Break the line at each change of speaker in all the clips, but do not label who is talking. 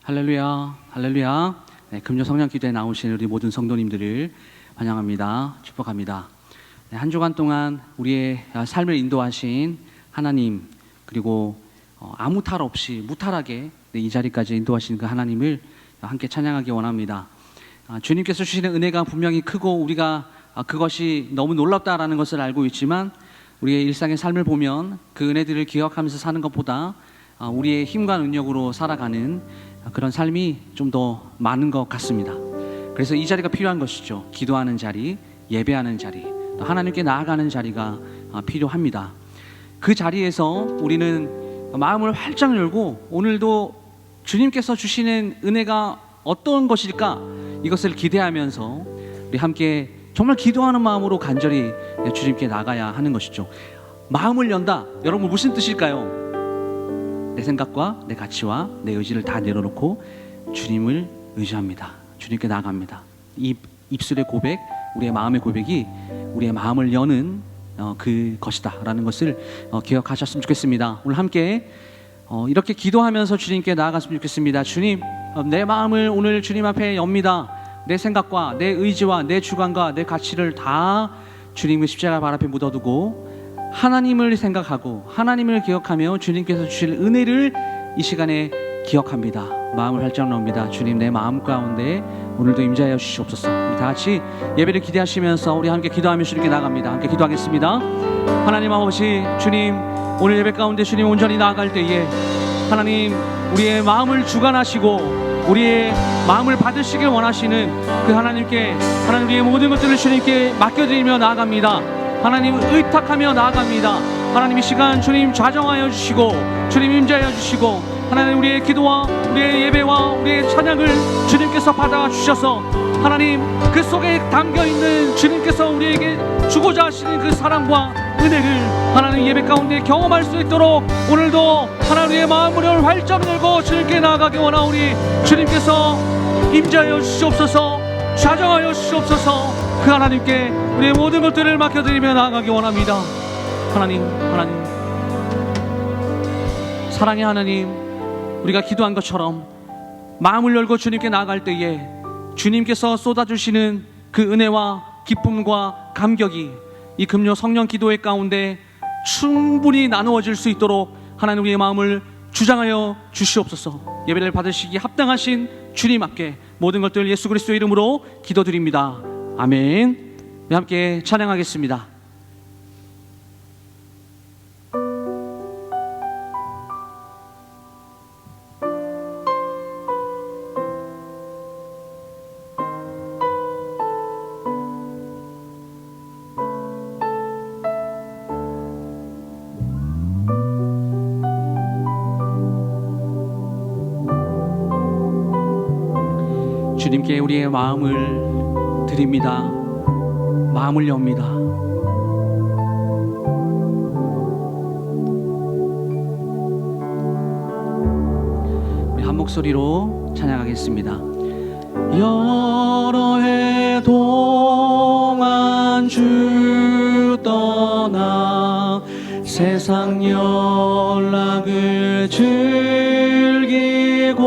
할렐루야, 할렐루야. 네, 금요 성령 기도에 나오신 우리 모든 성도님들을 환영합니다. 축복합니다. 네, 한 주간 동안 우리의 삶을 인도하신 하나님, 그리고 아무 탈 없이 무탈하게 이 자리까지 인도하신 그 하나님을 함께 찬양하기 원합니다. 주님께서 주시는 은혜가 분명히 크고 우리가 그것이 너무 놀랍다라는 것을 알고 있지만, 우리의 일상의 삶을 보면 그 은혜들을 기억하면서 사는 것보다 우리의 힘과 능력으로 살아가는 그런 삶이 좀 더 많은 것 같습니다. 그래서 이 자리가 필요한 것이죠. 기도하는 자리, 예배하는 자리, 또 하나님께 나아가는 자리가 필요합니다. 그 자리에서 우리는 마음을 활짝 열고 오늘도 주님께서 주시는 은혜가 어떤 것일까, 이것을 기대하면서 우리 함께 정말 기도하는 마음으로 간절히 주님께 나가야 하는 것이죠. 마음을 연다, 여러분 무슨 뜻일까요? 내 생각과 내 가치와 내 의지를 다 내려놓고 주님을 의지합니다. 주님께 나아갑니다. 이 입술의 고백, 우리의 마음의 고백이 우리의 마음을 여는 그 것이다 라는 것을 기억하셨으면 좋겠습니다. 오늘 함께 이렇게 기도하면서 주님께 나아갔으면 좋겠습니다. 주님, 내 마음을 오늘 주님 앞에 엽니다. 내 생각과 내 의지와 내 주관과 내 가치를 다 주님의 십자가 발 앞에 묻어두고 하나님을 생각하고 하나님을 기억하며 주님께서 주실 은혜를 이 시간에 기억합니다. 마음을 활짝 넣습니다. 주님, 내 마음 가운데 오늘도 임재하여 주시옵소서. 우리 다 같이 예배를 기대하시면서 우리 함께 기도하며 주님께 나갑니다. 함께 기도하겠습니다. 하나님 아버지, 주님, 오늘 예배 가운데 주님 온전히 나아갈 때에 하나님, 우리의 마음을 주관하시고 우리의 마음을 받으시길 원하시는 그 하나님께, 하나님, 우리의 모든 것들을 주님께 맡겨드리며 나아갑니다. 하나님, 의탁하며 나아갑니다. 하나님, 이 시간 주님 좌정하여 주시고 주님 임재하여 주시고 하나님, 우리의 기도와 우리의 예배와 우리의 찬양을 주님께서 받아 주셔서 하나님, 그 속에 담겨있는 주님께서 우리에게 주고자 하시는 그 사랑과 은혜를 하나님 예배 가운데 경험할 수 있도록 오늘도 하나님의 마음을 활짝 열고 주님께 나아가기 원하오니 주님께서 임재하여 주시옵소서, 좌정하여 주시옵소서. 그 하나님께 우리의 모든 것들을 맡겨드리며 나아가기 원합니다. 하나님, 사랑의 하나님, 우리가 기도한 것처럼 마음을 열고 주님께 나아갈 때에 주님께서 쏟아주시는 그 은혜와 기쁨과 감격이 이 금요 성령 기도회 가운데 충분히 나누어질 수 있도록 하나님, 우리의 마음을 주장하여 주시옵소서. 예배를 받으시기 합당하신 주님 앞에 모든 것들 예수 그리스도의 이름으로 기도드립니다. 아멘. 함께 찬양하겠습니다. 주님께 우리의 마음을 드립니다. 마음을 엽니다. 우리 한 목소리로 찬양하겠습니다. 여러 해 동안 주 떠나 세상 연락을 즐기고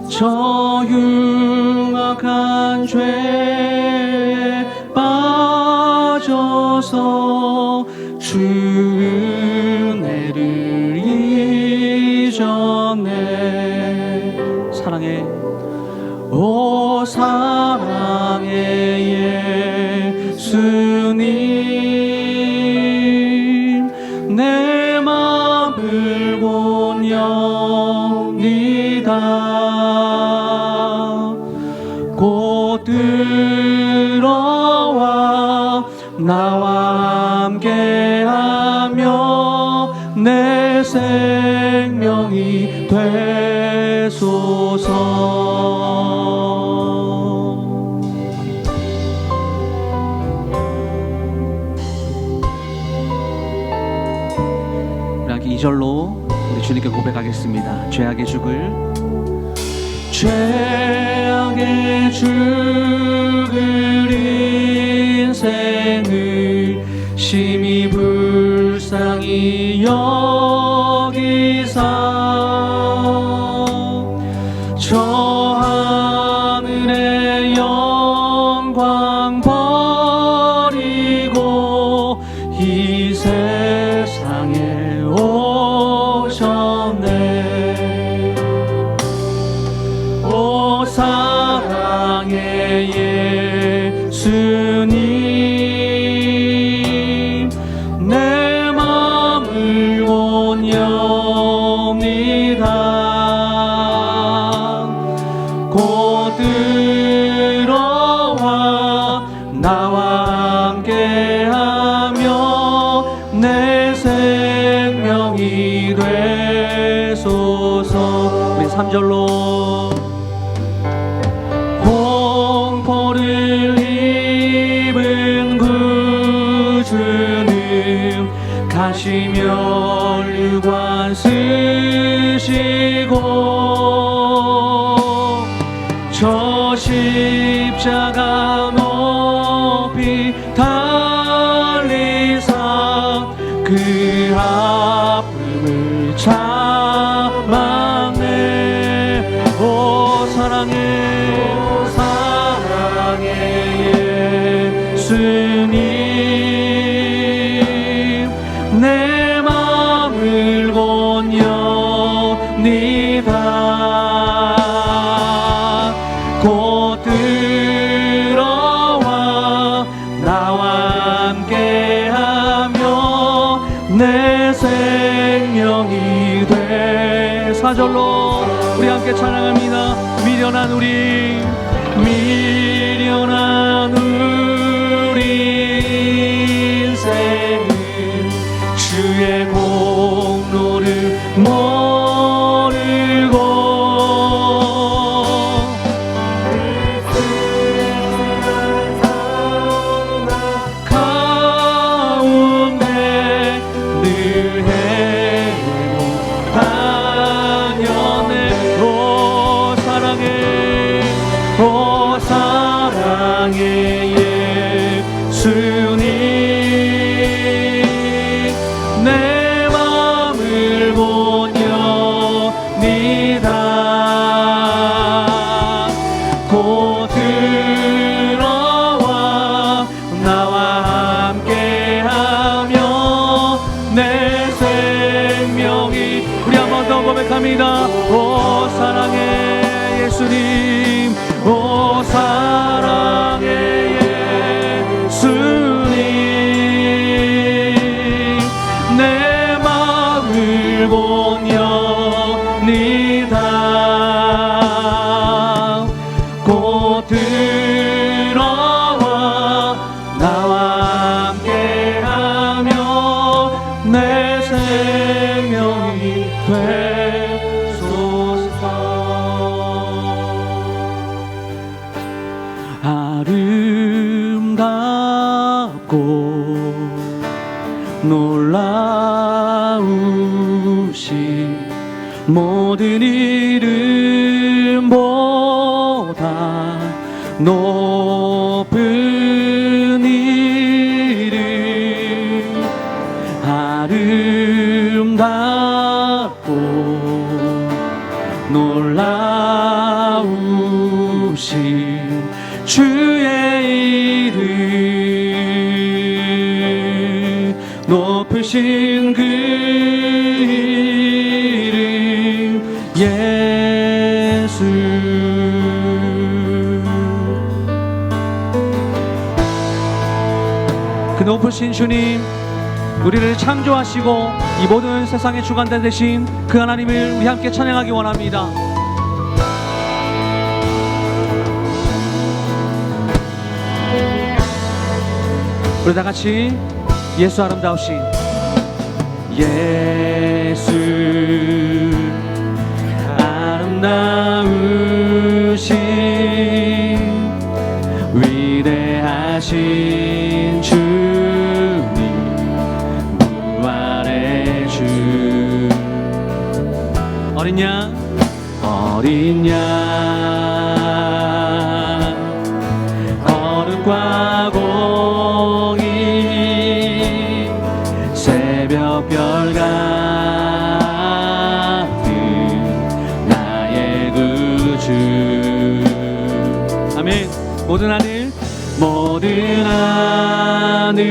저 흉악한 죄에 빠져서 주 은혜를 잊었네. 사랑해, 오 사랑의 예수님, 내 마음을 곧 엽니다. 곧 들어와 나와 함께하며 내 생명이 되소서. 우리 함께 2절로 우리 주님께 고백하겠습니다. 죄악의 죽을 인생을 심히 불쌍히 여기사 3절로 공포를 입은 구주는 가시며 유관 쓰시고 저 십자가 높이 달리사 그 아픔을 참았네. 오 사랑해 사랑해 예수님 내 맘을 본연이다. 곧 들어와 나와 함께하며 내 생명이 돼. 4절로 우리 함께 찬양합니다. 미련한 우리 인생은 주의 공로를 모르고 가운데 늘 헤매고 다녔네. 오 사랑해 예수님 내 맘을 본연이다. 곧 들어와 나와 함께하며 내 생명이. 우리 한 번 더 고백합니다. 오 사랑해 예수님 오 사랑해 예수님 내 맘을 본연이다. 곧 들어와 나와 함께하며 내 생명이 되소서. 아름답고 놀라우신 모든 이름보다 높은 이름 아름답고 놀라우신 주의 이름 높으신 그 이름 예수. 그 높으신 주님 우리를 창조하시고 이 모든 세상의 주관자 되신 그 하나님을 우리 함께 찬양하기 원합니다. 우리 다 같이 예수 아름다우신 예수 아름다우신 위대하신 주님 부활의 주. 어린 양 거룩과 공의 새벽별 같은 나의 구주. 아멘. 모든 하늘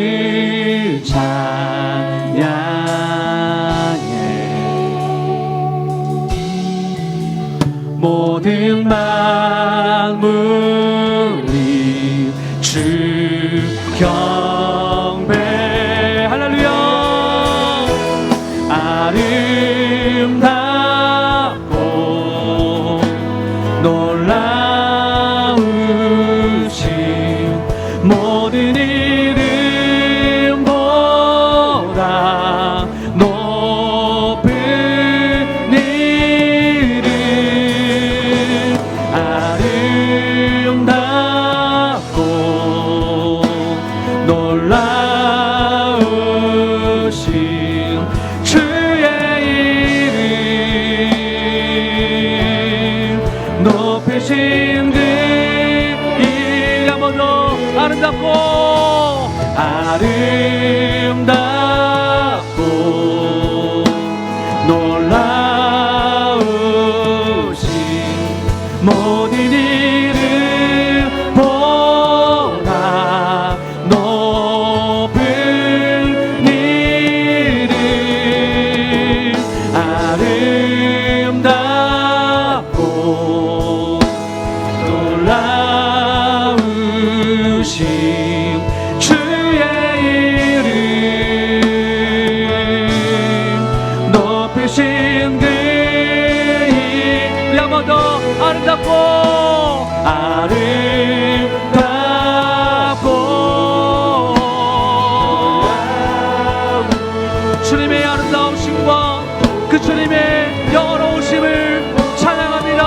찬양해. 모든 만물이 주 경배. 할렐루야. 아름답고 놀라우신 모든 이름보다 높은 이름 주의 이름 높으신 그 이름 한 번 더 아름답고 놀라우신 모든 이름보다 높은 이름 아름답고 놀라우신 주의 이름 높으신 그 이름 한 번 더 아름답고 주님의 아름다우심과 그 주님의 영원하심을 찬양합니다.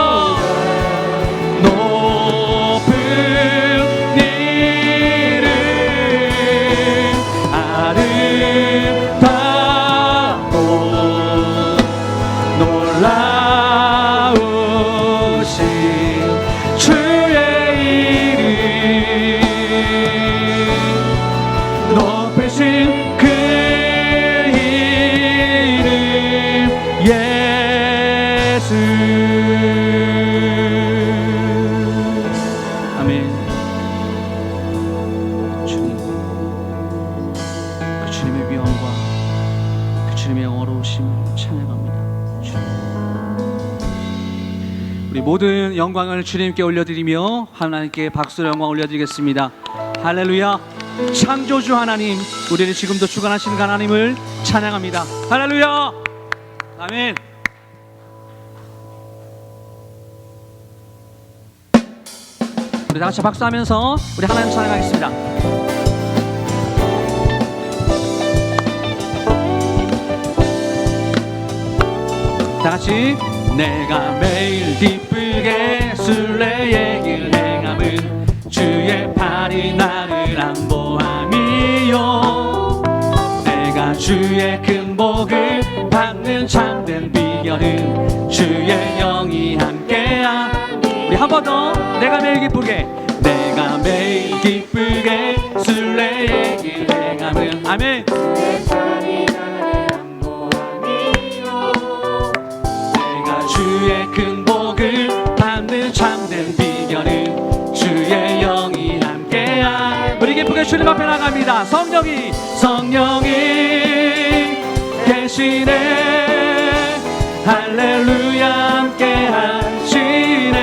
높은 이름 아름답고 놀라우신 주의 이름 높으신 그 이름 예수. 아멘. 주님, 그 주님의 위엄과 그 주님의 영원하심을 찬양합니다. 주님. 우리 모든 영광을 주님께 올려드리며 하나님께 박수로 영광 올려드리겠습니다. 할렐루야. 창조주 하나님, 우리를 지금도 주관하시는 하나님을 찬양합니다. 할렐루야. 아멘. 우리 다 같이 박수하면서 우리 하나님 찬양하겠습니다. 다 같이 내가 매일 기쁘게 순례의 길 행함은 주의 팔이 나를 안보함이요 내가 주의 큰 복을 받는 참된 비결은 주의 영이 함께함. 우리 한 번 더 내가 매일 기쁘게 내가 매일 기쁘게 순례의 길 행함은 아멘 주의 팔이 나를 안보함이요 내가 주의 큰 복을 받는 참된 비결은 주의 영이 함께함. 우리 기쁘게 주님 앞에 나갑니다. 성령이 계시네 할렐루야 함께 하시네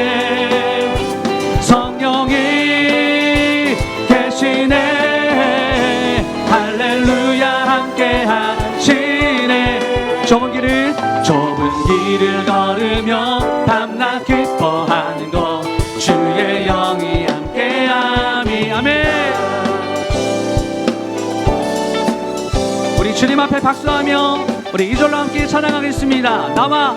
성령이 계시네 할렐루야 함께 하시네 좁은 길을 걸으며 밤낮 기뻐하는 것 주의 영이 함께함이 아멘. 우리 주님 앞에 박수하며 우리 이절로 함께 찬양하겠습니다. 나와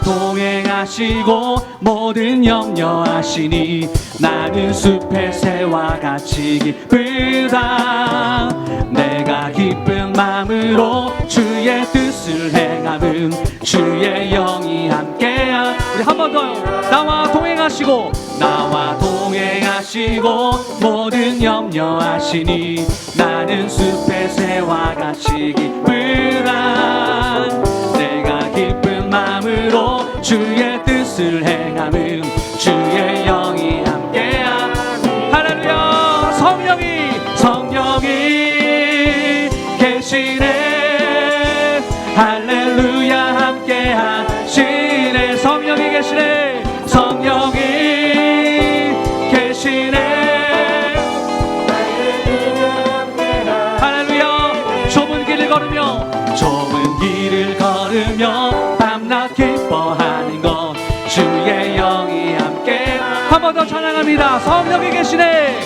동행하시고 모든 염려하시니 나는 숲의 새와 같이 기쁘다. 내가 기쁜 마음으로 주의 뜻을 행함은 주의 영이 함께함. 우리 한 번 더요. 나와 동행하시고 모든 염려하시니 나는 숲의 새와 같이 기쁘다. 내가 기쁜 마음으로 주의 뜻을 행함은 주의 영이 함께함. 할렐루야. 성령이 계시네 할렐루야 함께 하시네 성령이 계시네 할렐루야. 좁은 길을 걸으며 밤낮 기뻐하는 것 주의 영이 함께 한 번 더 찬양합니다. 성령이 계시네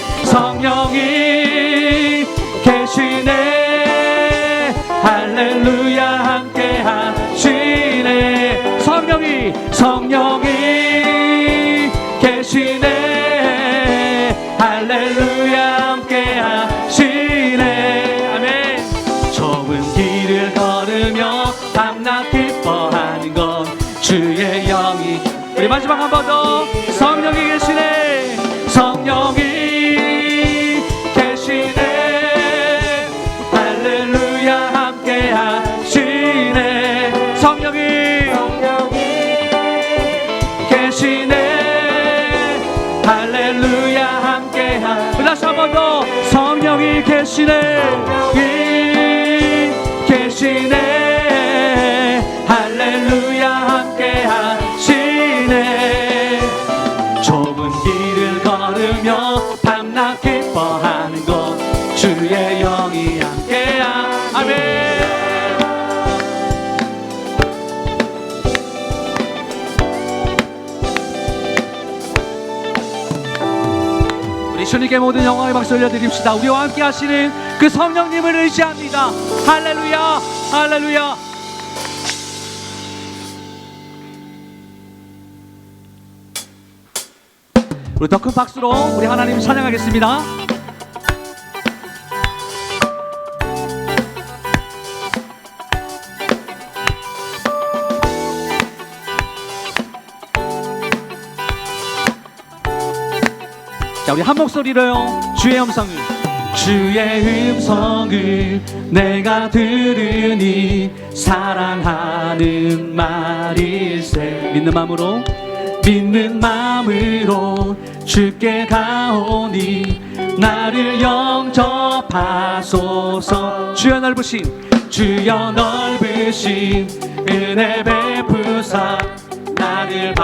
할렐루야 함께 하시네 성령이 계시네 할렐루야 함께 하시네 아멘. 우리 마지막 한 번 더. 성령이 계시네. 성령이 계시네. 할렐루야 함께 하시네. 성령이 계시네. 할렐루야 함께 하시네. 다시 한 번 더. 성령이 계시네. 계시네. 할렐루야 함께 하시네. 좁은 길을 걸으며 밤낮 기뻐하는 곳 주의 영이 함께야. 아멘. 우리 주님께 모든 영광의 박수 올려드립시다. 우리와 함께 하시는 그 성령님을 의지합니다. 할렐루야 할렐루야. 우리 더 큰 박수로 우리 하나님 찬양하겠습니다. 자, 우리 한 목소리로요. 주의 음성을 내가 들으니 사랑하는 말일세. 믿는 마음으로 주께 가오니 나를 영접하소서. 주여 넓으신 은혜 베푸사 나를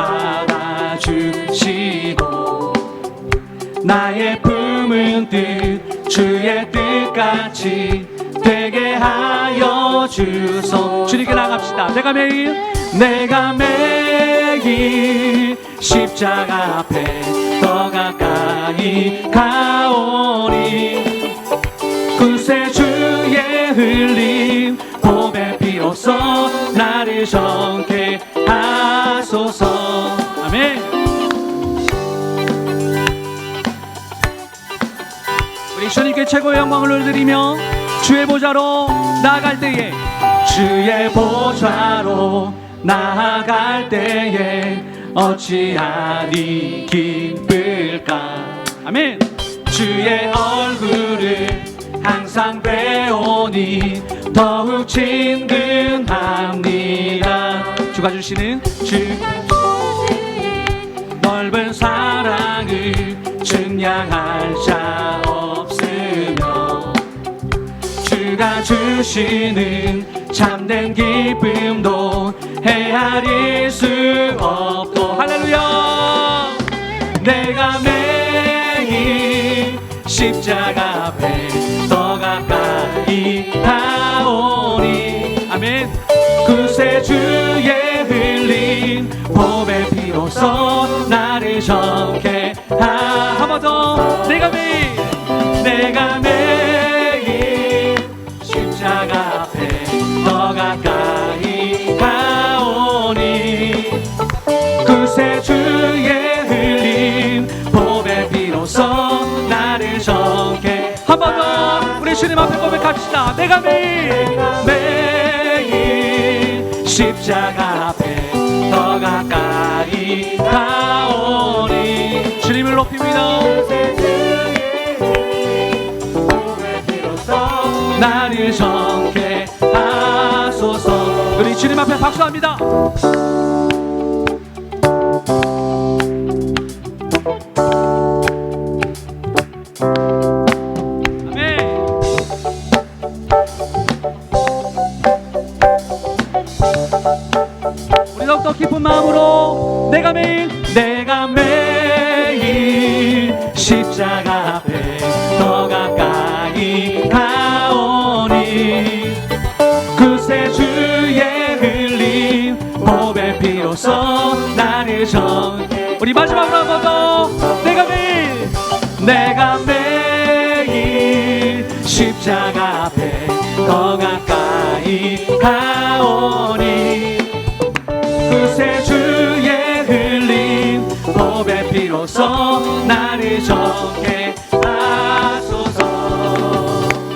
받아주시고 나의 품은 뜻 주의 뜻같이 되게 하여 주소. 주님께 나갑시다. 내가 매일 십자가 앞에 더 가까이 가오니 구세주의 흘린 보배 피로써 나를 정케 하소서. 아멘. 우리 주님께 최고의 영광을 올려드리며 주의 보좌로 나아갈 때에 어찌하니 기쁠까. 아멘. 주의 얼굴을 항상 배우니 더욱 친근합니다. 주가 주시는 넓은 사랑을 증량할 자 없으며 주가 주시는 참된 기쁨도 헤아릴 수 없도. 할렐루야. 내가 매일 십자가 앞에 더 가까이 가오니. 아멘. 구세주의 흘린 보배 피로써 나를 정케 한 번 더. 내가 매일 십자가 앞에 더 가까이 가오니 구세주의 흘린 보배 피로써 나를 정케. 한 번 더 우리 주님 앞에 고백합시다. 내가 매일 십자가 앞에 더 가까이 가오니. 주님을 높입니다. 나를 정케 하소서. 우리 주님 앞에 박수합니다. 아멘. 우리 더욱더 기쁜 마음으로 내가 매일 십자가 앞에 더 가까이 가오니 구세주의 흘린 보배 피로써 나를 정케. 우리 마지막으로 한 번 더. 내가 매일 십자가 앞에 더 가까이 가오니 구세주의 흘린 보배 피로써 나를 정케 하소서.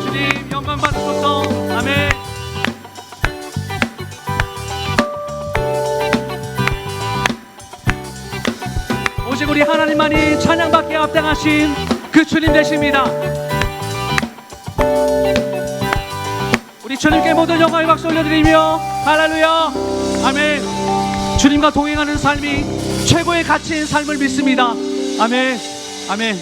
주님 영광 받으소서. 아멘. 우리 하나님만이 찬양받기에 합당하신 그 주님 되십니다. 우리 주님께 모든 영광의 박수 올려드리며 할렐루야 아멘. 주님과 동행하는 삶이 최고의 가치인 삶을 믿습니다. 아멘 아멘.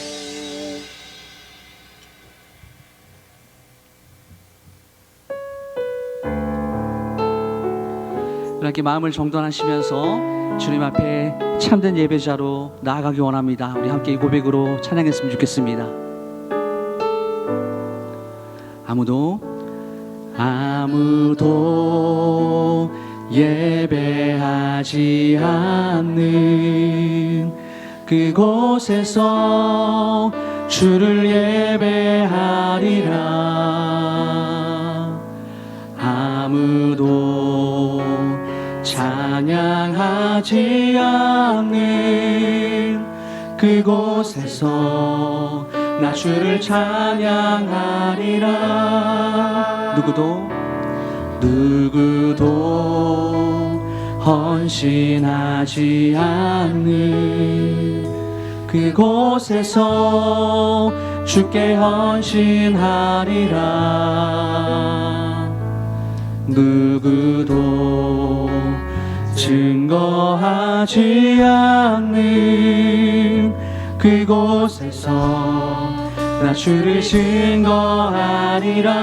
이렇게 마음을 정돈하시면서 주님 앞에 참된 예배자로 나아가기 원합니다. 우리 함께 이 고백으로 찬양했으면 좋겠습니다. 아무도 예배하지 않는 그곳에서 주를 예배하리라. 아무도 찬양하지 않는 그곳에서 나 주를 찬양하리라. 누구도 헌신하지 않는 그곳에서 주께 헌신하리라. 누구도 증거하지 않는 그곳에서 나 주를 증거하리라.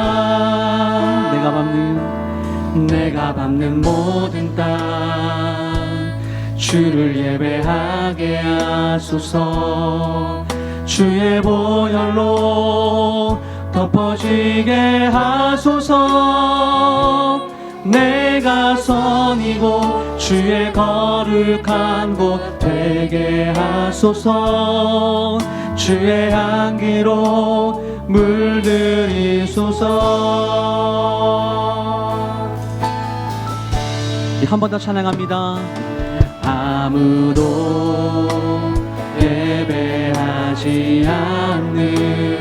내가 밟는 모든 땅 주를 예배하게 하소서. 주의 보혈로 덮어지게 하소서. 내가 선이고 주의 거룩한 곳 되게 하소서. 주의 향기로 물들이소서. 한 번 더 찬양합니다. 아무도 예배하지 않는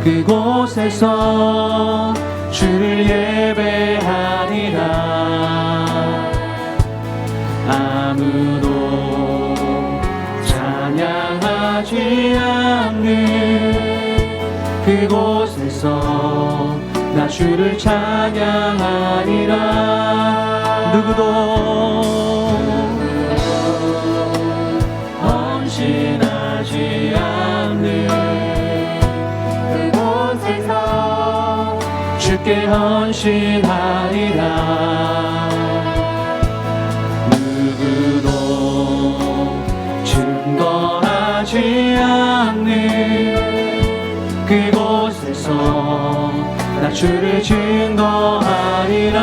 그곳에서 주를 예배하리라. 아무도 찬양하지 않는 그곳에서 나 주를 찬양하리라. 누구도 헌신하지 않는 그곳에서 주께 헌신하리라. 누구도 증거하지 않는 그곳에서 나 주를 증거하리라.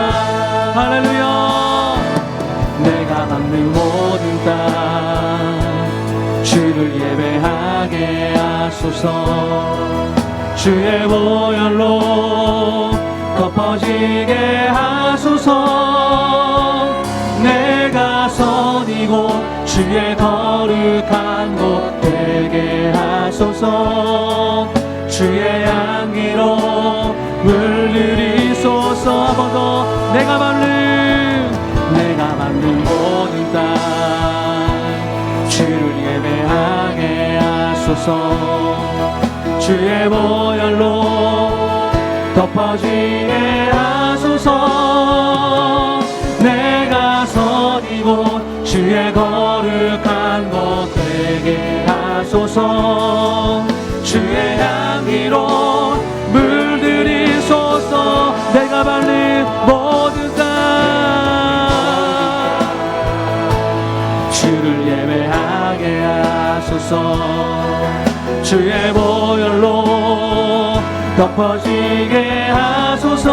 할렐루야. 내가 밟는 모든 땅 주를 예배하게 하소서. 주의 보혈로 덮어지게 하소서. 내가 선이고 주의 거룩한 곳 되게 하소서. 주의 향기로 물들이소서. 한 번 더. 내가 밟는 모든 땅 주를 예배하게 하소서. 주의 보혈로 덮어지게 하소서. 내가 선이고 주의 거룩한 곳 되게 하소서. 주의 향기로 물들이소서. 내가 밟는 모든 땅 주를 예배하게 하소서. 주의 보혈로 덮어지게 하소서.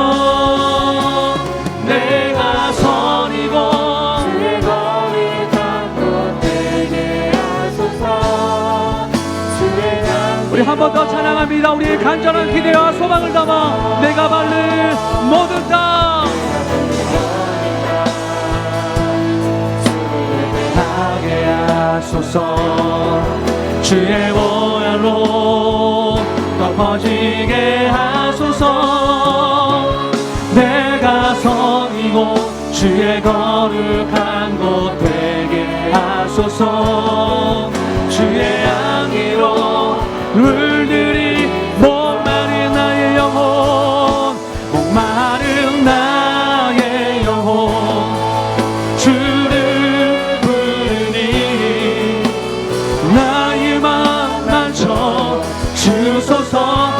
내가 선이고 주의 거룩한 곳 되게 하소서. 주의 향기. 우리 한 번 더 찬양합니다. 우리의 간절한 기대와 소망을 담아 내가 밟는 모든 땅 하게 하소서. 주의 보혈로 덮어지게 하소서. 내가 선이고 주의 거룩한 곳 되게 하소서. 주의 향기로 물들이 목마른 나의 영혼 목마른 나의 영혼 주를 부르니 나의 맘 만져 주소서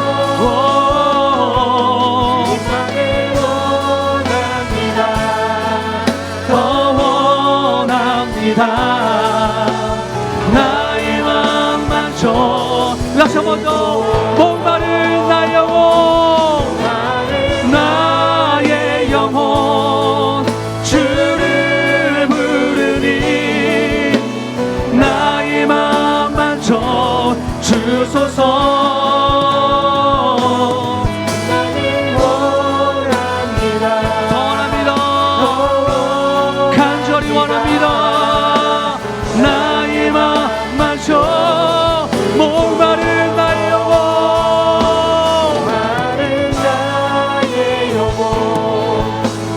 나의 맘 만져 다시 한 번 더 목마른 나의 영혼 나의 영혼 주를 부르니 나의 맘 만져 주소서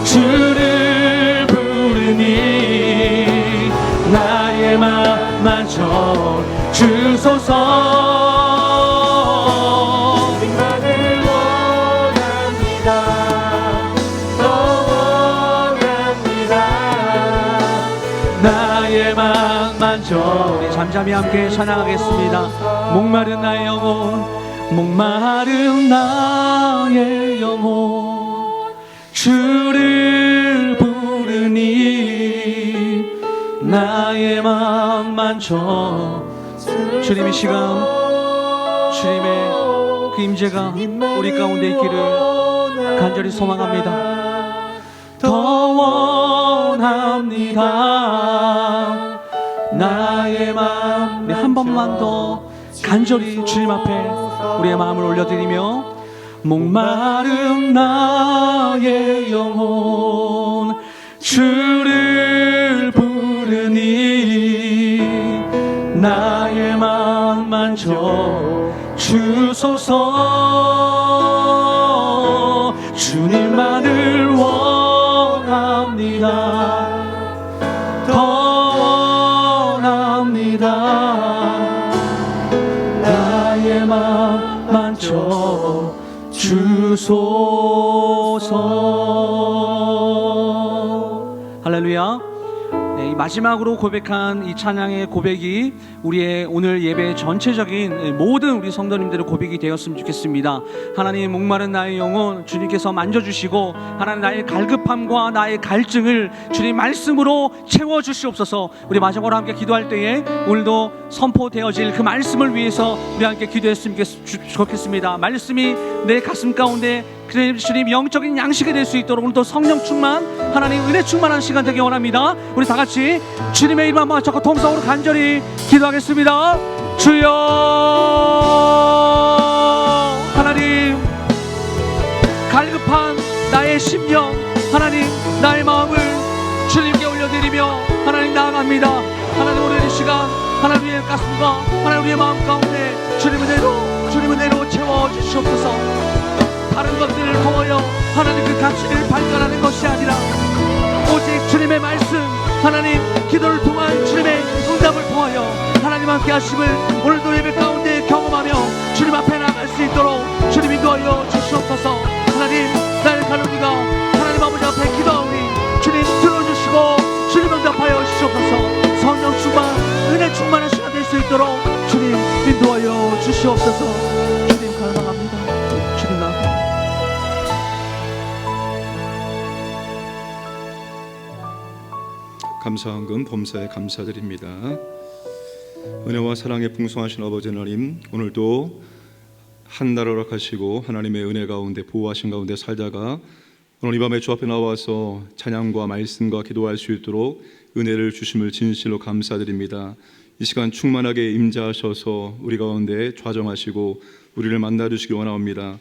주를 부르니 나의 맘 만져 주소서 나를 원합니다 더 원합니다 나의 맘 만져 우리 잠잠히 함께 찬양하겠습니다. 목마른 나의 영혼 목마른 나의 영혼 주를 부르니 나의 맘 만져 주님의 시간 주님의 그 임재가 우리 가운데 있기를 간절히 소망합니다. 더 원합니다 나의 맘 한 번만 더 간절히 주님 앞에 우리의 마음을 올려드리며 목마른 나의 영혼 주를 부르니 나의 맘 만져 주소서 주님만을 원합니다 더 원합니다 나의 맘 만져 주소서. 할렐루야. 네, 마지막으로 고백한 이 찬양의 고백이 우리의 오늘 예배 전체적인 모든 우리 성도님들의 고백이 되었으면 좋겠습니다. 하나님 목마른 나의 영혼 주님께서 만져주시고 하나님 나의 갈급함과 나의 갈증을 주님 말씀으로 채워주시옵소서. 우리 마지막으로 함께 기도할 때에 오늘도 선포되어질 그 말씀을 위해서 우리 함께 기도했으면 좋겠습니다. 말씀이 내 가슴 가운데 주님 영적인 양식이 될 수 있도록 오늘도 성령 충만 하나님 은혜 충만한 시간 되기 원합니다. 우리 다 같이 주님의 이름 한번 적고 통성으로 간절히 기도하겠습니다. 주여 하나님 갈급한 나의 심령 하나님 나의 마음을 주님께 올려드리며 하나님 나아갑니다. 하나님 오늘 이 시간 하나님의 가슴과 하나님 우리의 마음 가운데 주님 은혜로 채워주시옵소서. 다른 것들을 통하여 하나님 그 가치를 발견하는 것이 아니라 오직 주님의 말씀 하나님 기도를 통한 주님의 응답을 통하여 하나님 함께 하심을 오늘도 예배 가운데 경험하며 주님 앞에 나갈 수 있도록 주님 인도하여 주시옵소서. 하나님 나의 가누기가 하나님 아버지 앞에 기도하오니 주님 들어주시고 주님 응답하여 주시옵소서. 성령 충만 은혜 충만한 시간 될 수 있도록 주님 인도하여 주시옵소서. 주님 감사합니다. 주님 나옵니다.
감사한금 범사에 감사드립니다. 은혜와 사랑에 풍성하신 아버지 하나님, 오늘도 한 날 허락하시고 하나님의 은혜 가운데 보호하신 가운데 살다가 오늘 이 밤에 주 앞에 나와서 찬양과 말씀과 기도할 수 있도록 은혜를 주심을 진실로 감사드립니다. 이 시간 충만하게 임재하셔서 우리 가운데 좌정하시고 우리를 만나 주시기 원합니다.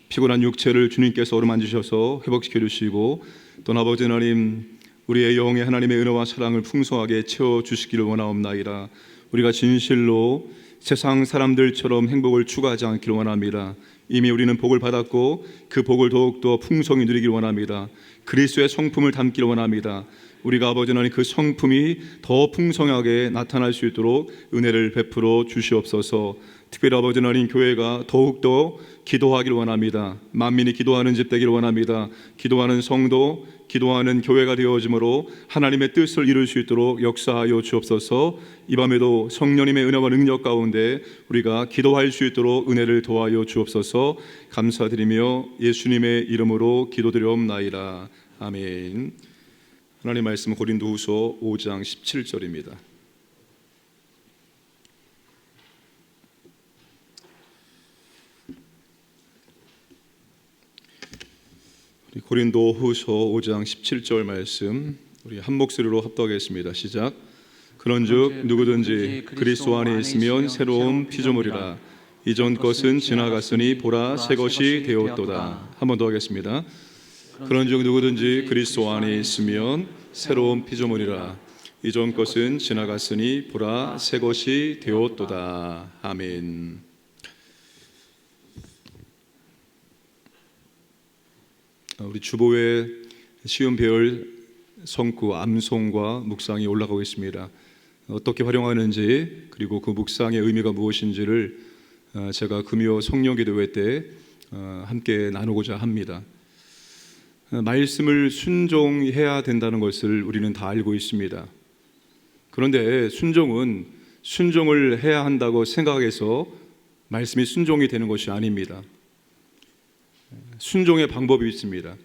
피곤한 육체를 주님께서 어루만지셔서 회복시켜 주시고 또 아버지 하나님 우리의 영에 하나님의 은혜와 사랑을 풍성하게 채워주시기를 원하옵나이다. 우리가 진실로 세상 사람들처럼 행복을 추구하지 않기를 원합니다. 이미 우리는 복을 받았고 그 복을 더욱더 풍성히 누리기를 원합니다. 그리스도의 성품을 담기를 원합니다. 우리가 아버지 하나님 그 성품이 더 풍성하게 나타날 수 있도록 은혜를 베풀어 주시옵소서. 특별히 아버지 하나님 교회가 더욱더 기도하기를 원합니다. 만민이 기도하는 집 되기를 원합니다. 기도하는 성도, 기도하는 교회가 되어짐으로 하나님의 뜻을 이룰 수 있도록 역사하여 주옵소서. 이 밤에도 성령님의 은혜와 능력 가운데 우리가 기도할 수 있도록 은혜를 도와여 주옵소서. 감사드리며 예수님의 이름으로 기도드리옵나이다. 아멘. 하나님 말씀 고린도후서 5장 17절입니다. 고린도후서 5장 17절 말씀 우리 한 목소리로 합독하겠습니다. 시작. 그런즉 누구든지 그리스도 안에 있으면 새로운 피조물이라. 이전 것은 지나갔으니 보라 새 것이 되었도다. 한 번 더 하겠습니다. 그런즉 누구든지 그리스도 안에 있으면 새로운 피조물이라. 이전 것은 지나갔으니 보라 새 것이 되었도다. 아멘. 우리 주보에 시온배열 성구 암송과 묵상이 올라가고 있습니다. 어떻게 활용하는지 그리고 그 묵상의 의미가 무엇인지를 제가 금요 성령기도회 때 함께 나누고자 합니다. 말씀을 순종해야 된다는 것을 우리는 다 알고 있습니다. 그런데 순종을 해야 한다고 생각해서 말씀이 순종이 되는 것이 아닙니다. 순종의 방법이 있습니다.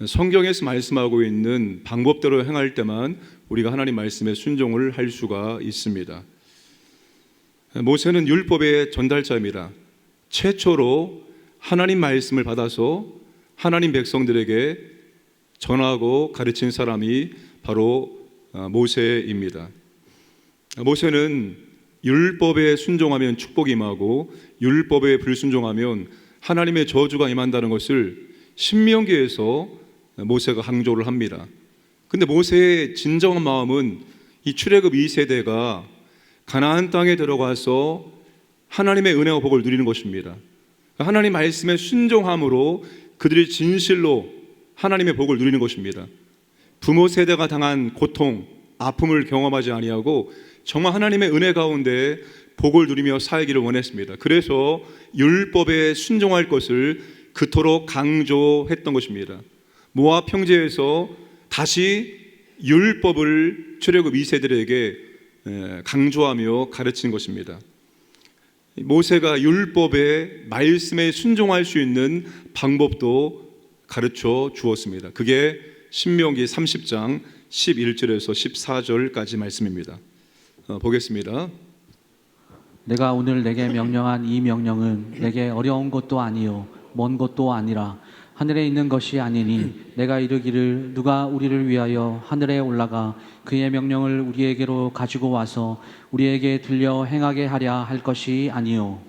성경에서 말씀하고 있는 방법대로 행할 때만 우리가 하나님 말씀에 순종을 할 수가 있습니다. 모세는 율법의 전달자입니다. 최초로 하나님 말씀을 받아서 하나님 백성들에게 전하고 가르친 사람이 바로 모세입니다. 모세는 율법에 순종하면 축복이 임하고 율법에 불순종하면 하나님의 저주가 임한다는 것을 신명기에서 모세가 강조를 합니다. 근데 모세의 진정한 마음은 이 출애굽 2세대가 가나안 땅에 들어가서 하나님의 은혜와 복을 누리는 것입니다. 하나님 말씀에 순종함으로 그들이 진실로 하나님의 복을 누리는 것입니다. 부모 세대가 당한 고통, 아픔을 경험하지 아니하고 정말 하나님의 은혜 가운데 복을 누리며 살기를 원했습니다. 그래서 율법에 순종할 것을 그토록 강조했던 것입니다. 모압 평지에서 다시 율법을 출애굽 2세들에게 강조하며 가르친 것입니다. 모세가 율법의 말씀에 순종할 수 있는 방법도 가르쳐 주었습니다. 그게 신명기 30장 11절에서 14절까지 말씀입니다. 보겠습니다.
내가 오늘 내게 명령한 이 명령은 내게 어려운 것도 아니요 먼 것도 아니라 하늘에 있는 것이 아니니 내가 이르기를 누가 우리를 위하여 하늘에 올라가 그의 명령을 우리에게로 가지고 와서 우리에게 들려 행하게 하랴 할 것이 아니요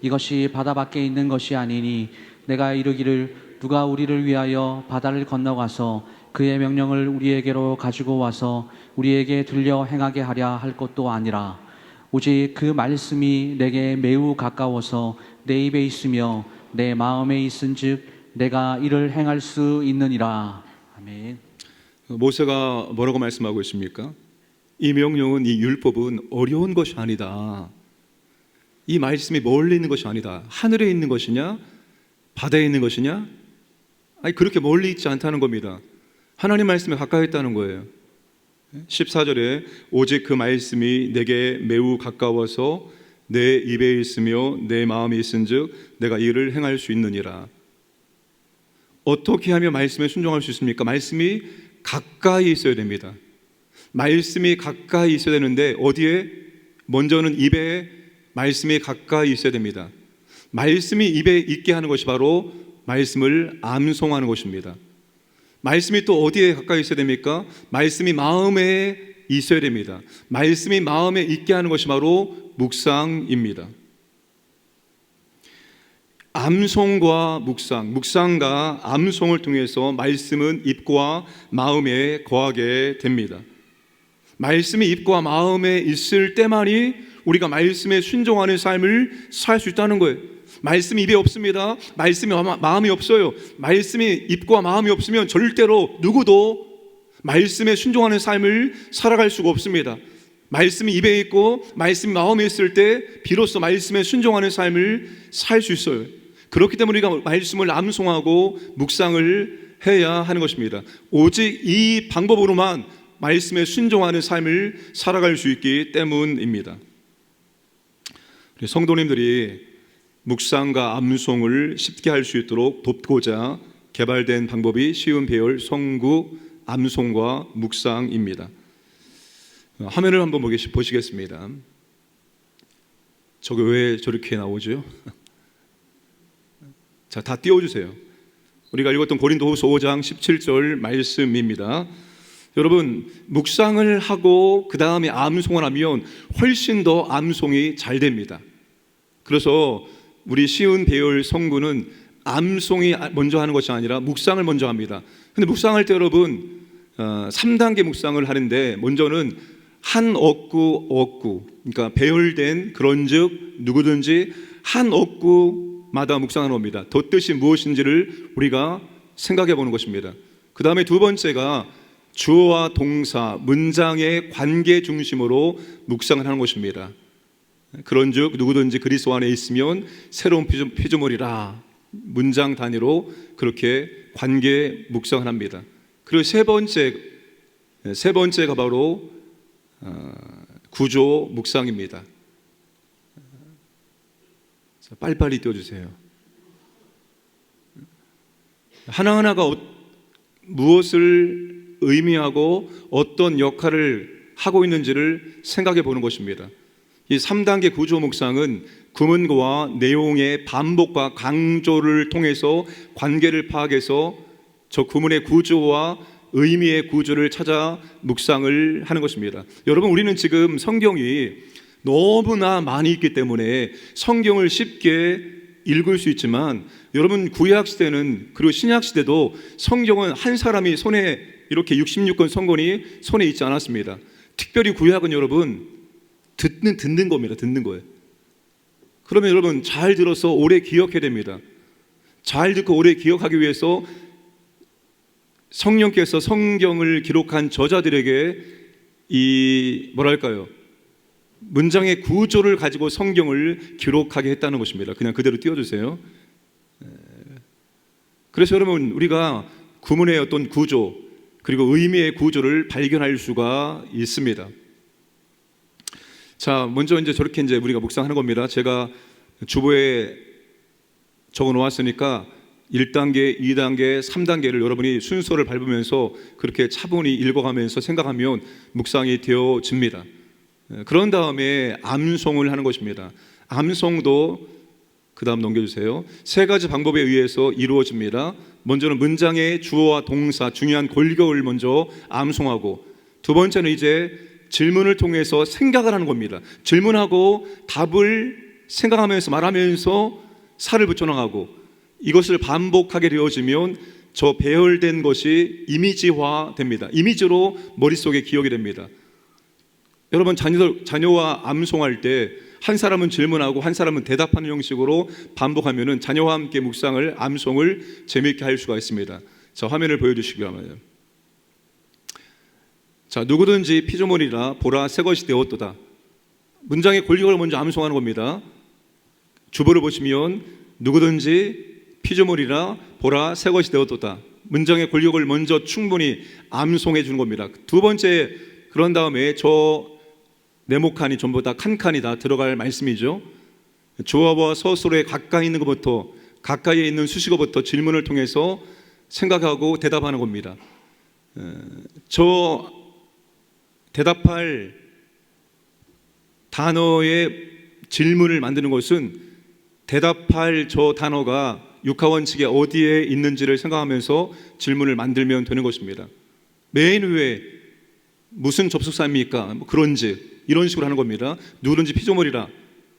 이것이 바다 밖에 있는 것이 아니니 내가 이르기를 누가 우리를 위하여 바다를 건너가서 그의 명령을 우리에게로 가지고 와서 우리에게 들려 행하게 하랴 할 것도 아니라 오직 그 말씀이 내게 매우 가까워서 내 입에 있으며 내 마음에 있은즉 내가 이를 행할 수 있느니라. 아멘.
모세가 뭐라고 말씀하고 있습니까? 이 명령은, 이 율법은 어려운 것이 아니다. 이 말씀이 멀리 있는 것이 아니다. 하늘에 있는 것이냐 바다에 있는 것이냐? 아니, 그렇게 멀리 있지 않다는 겁니다. 하나님 말씀에 가까이 있다는 거예요. 14절에 오직 그 말씀이 내게 매우 가까워서 내 입에 있으며 내 마음에 있은즉 내가 이를 행할 수 있느니라. 어떻게 하면 말씀에 순종할 수 있습니까? 말씀이 가까이 있어야 됩니다. 말씀이 가까이 있어야 되는데 어디에? 먼저는 입에 말씀이 가까이 있어야 됩니다. 말씀이 입에 있게 하는 것이 바로 말씀을 암송하는 것입니다. 말씀이 또 어디에 가까이 있어야 됩니까? 말씀이 마음에 있어야 됩니다. 말씀이 마음에 있게 하는 것이 바로 묵상입니다. 암송과 묵상, 묵상과 암송을 통해서 말씀은 입과 마음에 거하게 됩니다. 말씀이 입과 마음에 있을 때만이 우리가 말씀에 순종하는 삶을 살 수 있다는 거예요. 말씀이 입에 없습니다. 말씀이 마음이 없어요. 말씀이 입과 마음이 없으면 절대로 누구도 말씀에 순종하는 삶을 살아갈 수가 없습니다. 말씀이 입에 있고 말씀이 마음에 있을 때 비로소 말씀에 순종하는 삶을 살 수 있어요. 그렇기 때문에 우리가 말씀을 암송하고 묵상을 해야 하는 것입니다. 오직 이 방법으로만 말씀에 순종하는 삶을 살아갈 수 있기 때문입니다. 우리 성도님들이 묵상과 암송을 쉽게 할 수 있도록 돕고자 개발된 방법이 쉬운 배열 성구 암송과 묵상입니다. 화면을 한번 보시겠습니다. 저게 왜 저렇게 나오죠? 자, 다 띄워주세요. 우리가 읽었던 고린도후서 5장 17절 말씀입니다. 여러분, 묵상을 하고 그 다음에 암송을 하면 훨씬 더 암송이 잘 됩니다. 그래서 우리 쉬운 배열 성구는 암송이 먼저 하는 것이 아니라 묵상을 먼저 합니다. 근데 묵상할 때 여러분 3단계 묵상을 하는데, 먼저는 한 억구, 그러니까 배열된 그런즉 누구든지 한 억구마다 묵상하는 겁니다. 덧뜻이 무엇인지를 우리가 생각해 보는 것입니다. 그 다음에 두 번째가 주어와 동사, 문장의 관계 중심으로 묵상을 하는 것입니다. 그런즉 누구든지 그리스도 안에 있으면 새로운 피조물이라, 문장 단위로 그렇게 관계 묵상을 합니다. 그리고 세 번째가 바로 구조 묵상입니다. 빨리빨리 띄워주세요. 하나하나가 무엇을 의미하고 어떤 역할을 하고 있는지를 생각해 보는 것입니다. 이 3단계 구조 묵상은 구문과 내용의 반복과 강조를 통해서 관계를 파악해서 저 구문의 구조와 의미의 구조를 찾아 묵상을 하는 것입니다. 여러분, 우리는 지금 성경이 너무나 많이 있기 때문에 성경을 쉽게 읽을 수 있지만, 여러분 구약시대는, 그리고 신약시대도 성경은 한 사람이 손에 이렇게 66권 성권이 손에 있지 않았습니다. 특별히 구약은 여러분 듣는 겁니다. 듣는 거예요. 그러면 여러분 잘 들어서 오래 기억해야 됩니다. 잘 듣고 오래 기억하기 위해서 성령께서 성경을 기록한 저자들에게 이 문장의 구조를 가지고 성경을 기록하게 했다는 것입니다. 그냥 그대로 띄워주세요. 그래서 여러분, 우리가 구문의 어떤 구조 그리고 의미의 구조를 발견할 수가 있습니다. 자, 먼저 저렇게 우리가 묵상하는 겁니다. 제가 주보에 적어 놓았으니까 1단계, 2단계, 3단계를 여러분이 순서를 밟으면서 그렇게 차분히 읽어가면서 생각하면 묵상이 되어집니다. 그런 다음에 암송을 하는 것입니다. 암송도 그 다음 넘겨주세요. 세 가지 방법에 의해서 이루어집니다. 먼저는 문장의 주어와 동사, 중요한 골격을 먼저 암송하고, 두 번째는 질문을 통해서 생각을 하는 겁니다. 질문하고 답을 생각하면서 말하면서 살을 붙여나가고, 이것을 반복하게 되어지면 저 배열된 것이 이미지화 됩니다. 이미지로 머릿속에 기억이 됩니다. 여러분, 자녀와 암송할 때 한 사람은 질문하고 한 사람은 대답하는 형식으로 반복하면은 자녀와 함께 묵상을, 암송을 재미있게 할 수가 있습니다. 자, 화면을 보여주시기 바랍니다. 자, 누구든지 피조물이라 보라 새 것이 되었도다. 문장의 골격을 먼저 암송하는 겁니다. 주보를 보시면 누구든지 피조물이라 보라 새 것이 되었도다. 문장의 골격을 먼저 충분히 암송해 주는 겁니다. 두 번째, 그런 다음에 저 네모칸이 전부 다 칸칸이 다 들어갈 말씀이죠. 주어와 서술에 가까이 있는 것부터, 가까이에 있는 수식어부터 질문을 통해서 생각하고 대답하는 겁니다. 저 대답할 단어의 질문을 만드는 것은 대답할 저 단어가 육하원칙에 어디에 있는지를 생각하면서 질문을 만들면 되는 것입니다. 맨 위에 무슨 접속사입니까? 그런지, 이런 식으로 하는 겁니다. 누구든지 피조물이라.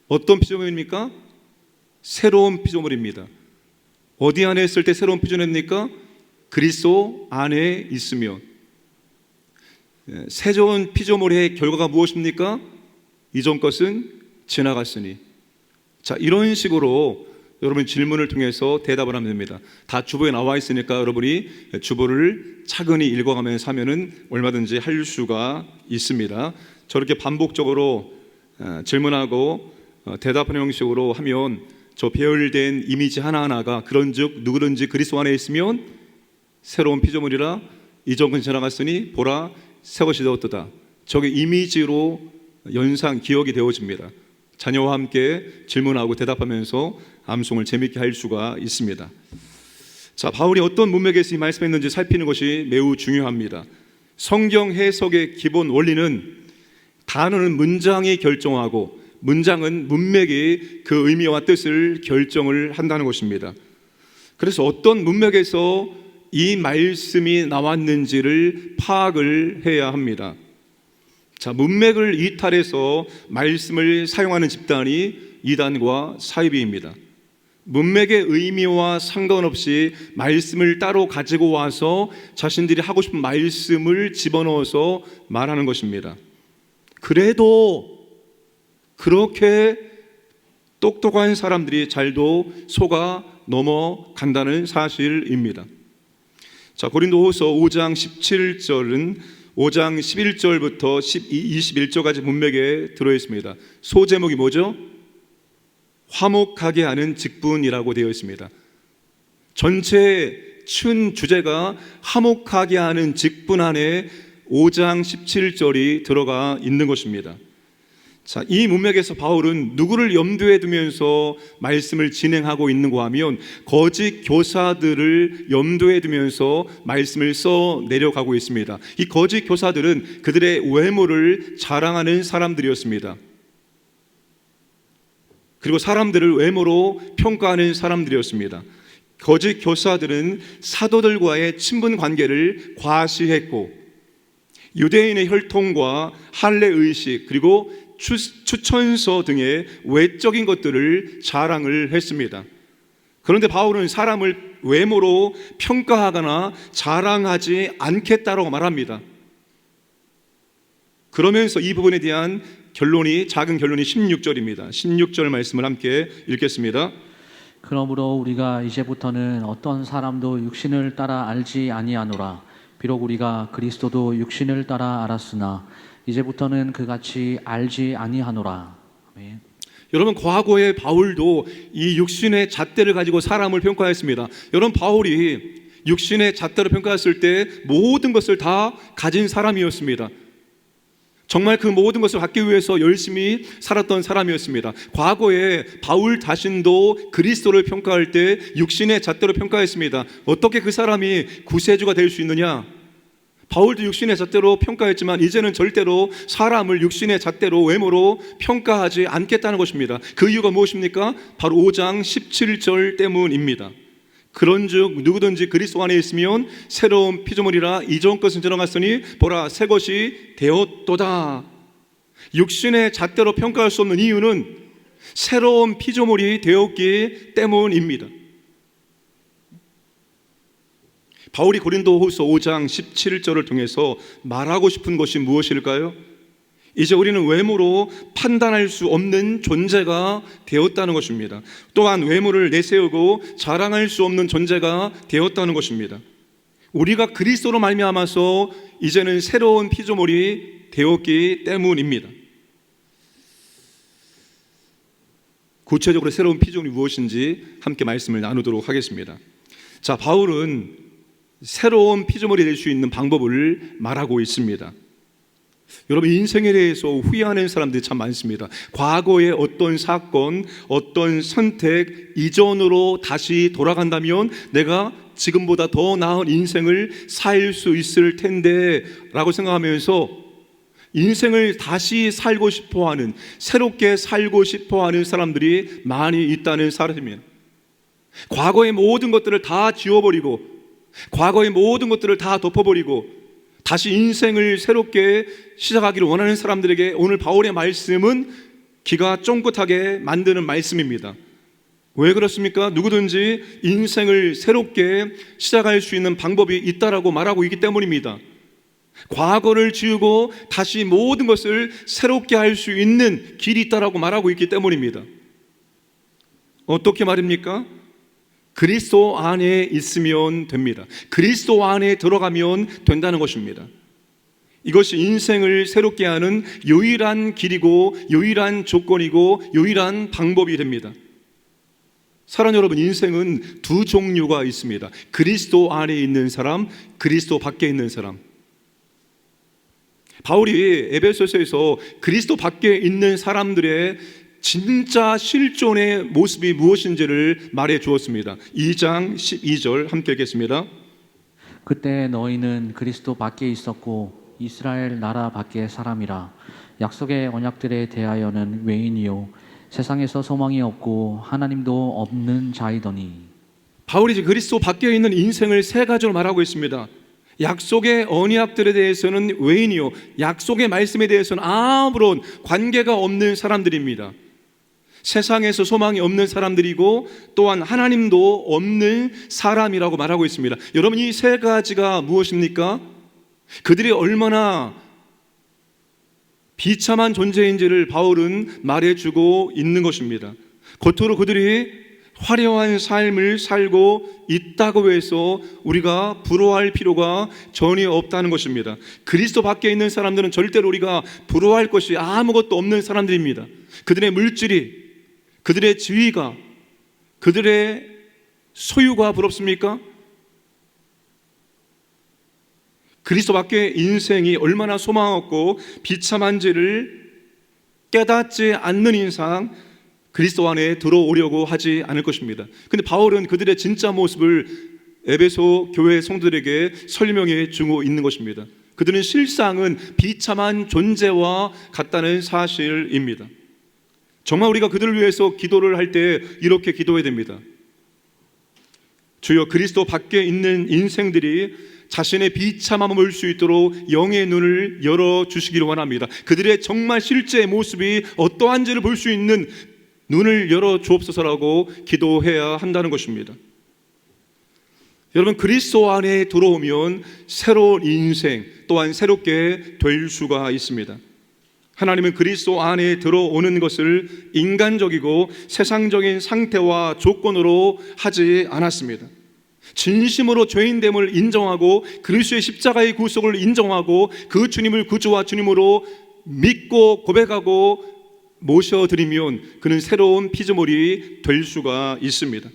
어떤 피조물입니까? 새로운 피조물입니다. 어디 안에 있을 때 새로운 피조물입니까? 그리스도 안에 있으면. 새로운 피조물의 결과가 무엇입니까? 이전 것은 지나갔으니. 자, 이런 식으로 여러분 질문을 통해서 대답을 하면 됩니다. 다 주보에 나와 있으니까 여러분이 주보를 차근히 읽어가면서 하면은 얼마든지 할 수가 있습니다. 저렇게 반복적으로 질문하고 대답하는 형식으로 하면 저 배열된 이미지 하나하나가 그런즉 누구든지 그리스도 안에 있으면 새로운 피조물이라 이전 것이 지나갔으니 보라 새 것이 되었도다. 저게 이미지로 연상 기억이 되어집니다. 자녀와 함께 질문하고 대답하면서 암송을 재밌게 할 수가 있습니다. 자, 바울이 어떤 문맥에서 이 말씀했는지 살피는 것이 매우 중요합니다. 성경 해석의 기본 원리는 단어는 문장이 결정하고 문장은 문맥이 그 의미와 뜻을 결정을 한다는 것입니다. 그래서 어떤 문맥에서 이 말씀이 나왔는지를 파악을 해야 합니다. 자, 문맥을 이탈해서 말씀을 사용하는 집단이 이단과 사이비입니다. 문맥의 의미와 상관없이 말씀을 따로 가지고 와서 자신들이 하고 싶은 말씀을 집어넣어서 말하는 것입니다. 그래도 그렇게 똑똑한 사람들이 잘도 속아 넘어간다는 사실입니다. 자, 고린도후서 5장 17절은 5장 11절부터 21절까지 문맥에 들어있습니다. 소제목이 뭐죠? 화목하게 하는 직분이라고 되어 있습니다. 전체 춘 주제가 화목하게 하는 직분 안에 5장 17절이 들어가 있는 것입니다. 자, 이 문맥에서 바울은 누구를 염두에 두면서 말씀을 진행하고 있는가 하면 거짓 교사들을 염두에 두면서 말씀을 써 내려가고 있습니다. 이 거짓 교사들은 그들의 외모를 자랑하는 사람들이었습니다. 그리고 사람들을 외모로 평가하는 사람들이었습니다. 거짓 교사들은 사도들과의 친분 관계를 과시했고 유대인의 혈통과 할례의식 그리고 추천서 등의 외적인 것들을 자랑을 했습니다. 그런데 바울은 사람을 외모로 평가하거나 자랑하지 않겠다라고 말합니다. 그러면서 이 부분에 대한 작은 결론이 16절입니다. 16절 말씀을 함께 읽겠습니다.
그러므로 우리가 이제부터는 어떤 사람도 육신을 따라 알지 아니하노라. 비록 우리가 그리스도도 육신을 따라 알았으나 이제부터는 그같이 알지 아니하노라. 아멘.
여러분, 과거에 바울도 이 육신의 잣대를 가지고 사람을 평가했습니다. 여러분, 바울이 육신의 잣대로 평가했을 때 모든 것을 다 가진 사람이었습니다. 정말 그 모든 것을 갖기 위해서 열심히 살았던 사람이었습니다. 과거에 바울 자신도 그리스도를 평가할 때 육신의 잣대로 평가했습니다. 어떻게 그 사람이 구세주가 될 수 있느냐? 바울도 육신의 잣대로 평가했지만 이제는 절대로 사람을 육신의 잣대로 외모로 평가하지 않겠다는 것입니다. 그 이유가 무엇입니까? 바로 5장 17절 때문입니다. 그런즉 누구든지 그리스도 안에 있으면 새로운 피조물이라 이전 것은 지나갔으니 보라 새 것이 되었도다. 육신의 잣대로 평가할 수 없는 이유는 새로운 피조물이 되었기 때문입니다. 바울이 고린도후서 5장 17절을 통해서 말하고 싶은 것이 무엇일까요? 이제 우리는 외모로 판단할 수 없는 존재가 되었다는 것입니다. 또한 외모를 내세우고 자랑할 수 없는 존재가 되었다는 것입니다. 우리가 그리스도로 말미암아서 이제는 새로운 피조물이 되었기 때문입니다. 구체적으로 새로운 피조물이 무엇인지 함께 말씀을 나누도록 하겠습니다. 자, 바울은 새로운 피조물이 될 수 있는 방법을 말하고 있습니다. 여러분, 인생에 대해서 후회하는 사람들이 참 많습니다. 과거의 어떤 사건, 어떤 선택 이전으로 다시 돌아간다면 내가 지금보다 더 나은 인생을 살 수 있을 텐데 라고 생각하면서 인생을 다시 살고 싶어하는, 새롭게 살고 싶어하는 사람들이 많이 있다는 사실입니다. 과거의 모든 것들을 다 지워버리고 과거의 모든 것들을 다 덮어버리고 다시 인생을 새롭게 시작하기를 원하는 사람들에게 오늘 바울의 말씀은 귀가 쫑긋하게 만드는 말씀입니다. 왜 그렇습니까? 누구든지 인생을 새롭게 시작할 수 있는 방법이 있다라고 말하고 있기 때문입니다. 과거를 지우고 다시 모든 것을 새롭게 할 수 있는 길이 있다라고 말하고 있기 때문입니다. 어떻게 말입니까? 그리스도 안에 있으면 됩니다. 그리스도 안에 들어가면 된다는 것입니다. 이것이 인생을 새롭게 하는 유일한 길이고 유일한 조건이고 유일한 방법이 됩니다. 사랑하는 여러분, 인생은 두 종류가 있습니다. 그리스도 안에 있는 사람, 그리스도 밖에 있는 사람. 바울이 에베소서에서 그리스도 밖에 있는 사람들의 진짜 실존의 모습이 무엇인지를 말해 주었습니다. 2장 12절 함께 읽겠습니다.
그때 너희는 그리스도 밖에 있었고 이스라엘 나라 밖의 사람이라. 약속의 언약들에 대하여는 외인이요 세상에서 소망이 없고 하나님도 없는 자이더니.
바울이 이제 그리스도 밖에 있는 인생을 세 가지로 말하고 있습니다. 약속의 언약들에 대해서는 외인이요, 약속의 말씀에 대해서는 아무런 관계가 없는 사람들입니다. 세상에서 소망이 없는 사람들이고 또한 하나님도 없는 사람이라고 말하고 있습니다. 여러분, 이 세 가지가 무엇입니까? 그들이 얼마나 비참한 존재인지를 바울은 말해주고 있는 것입니다. 겉으로 그들이 화려한 삶을 살고 있다고 해서 우리가 부러워할 필요가 전혀 없다는 것입니다. 그리스도 밖에 있는 사람들은 절대로 우리가 부러워할 것이 아무것도 없는 사람들입니다. 그들의 물질이, 그들의 지위가, 그들의 소유가 부럽습니까? 그리스도 밖의 인생이 얼마나 소망 없고 비참한지를 깨닫지 않는 이상 그리스도 안에 들어오려고 하지 않을 것입니다. 근데 바울은 그들의 진짜 모습을 에베소 교회 성도들에게 설명해 주고 있는 것입니다. 그들은 실상은 비참한 존재와 같다는 사실입니다. 정말 우리가 그들을 위해서 기도를 할 때 이렇게 기도해야 됩니다. 주여, 그리스도 밖에 있는 인생들이 자신의 비참함을 볼 수 있도록 영의 눈을 열어주시기를 원합니다. 그들의 정말 실제 모습이 어떠한지를 볼 수 있는 눈을 열어주옵소서라고 기도해야 한다는 것입니다. 여러분, 그리스도 안에 들어오면 새로운 인생 또한 새롭게 될 수가 있습니다. 하나님은 그리스도 안에 들어오는 것을 인간적이고 세상적인 상태와 조건으로 하지 않았습니다. 진심으로 죄인됨을 인정하고 그리스도의 십자가의 구속을 인정하고 그 주님을 구주와 주님으로 믿고 고백하고 모셔드리면 그는 새로운 피조물이 될 수가 있습니다.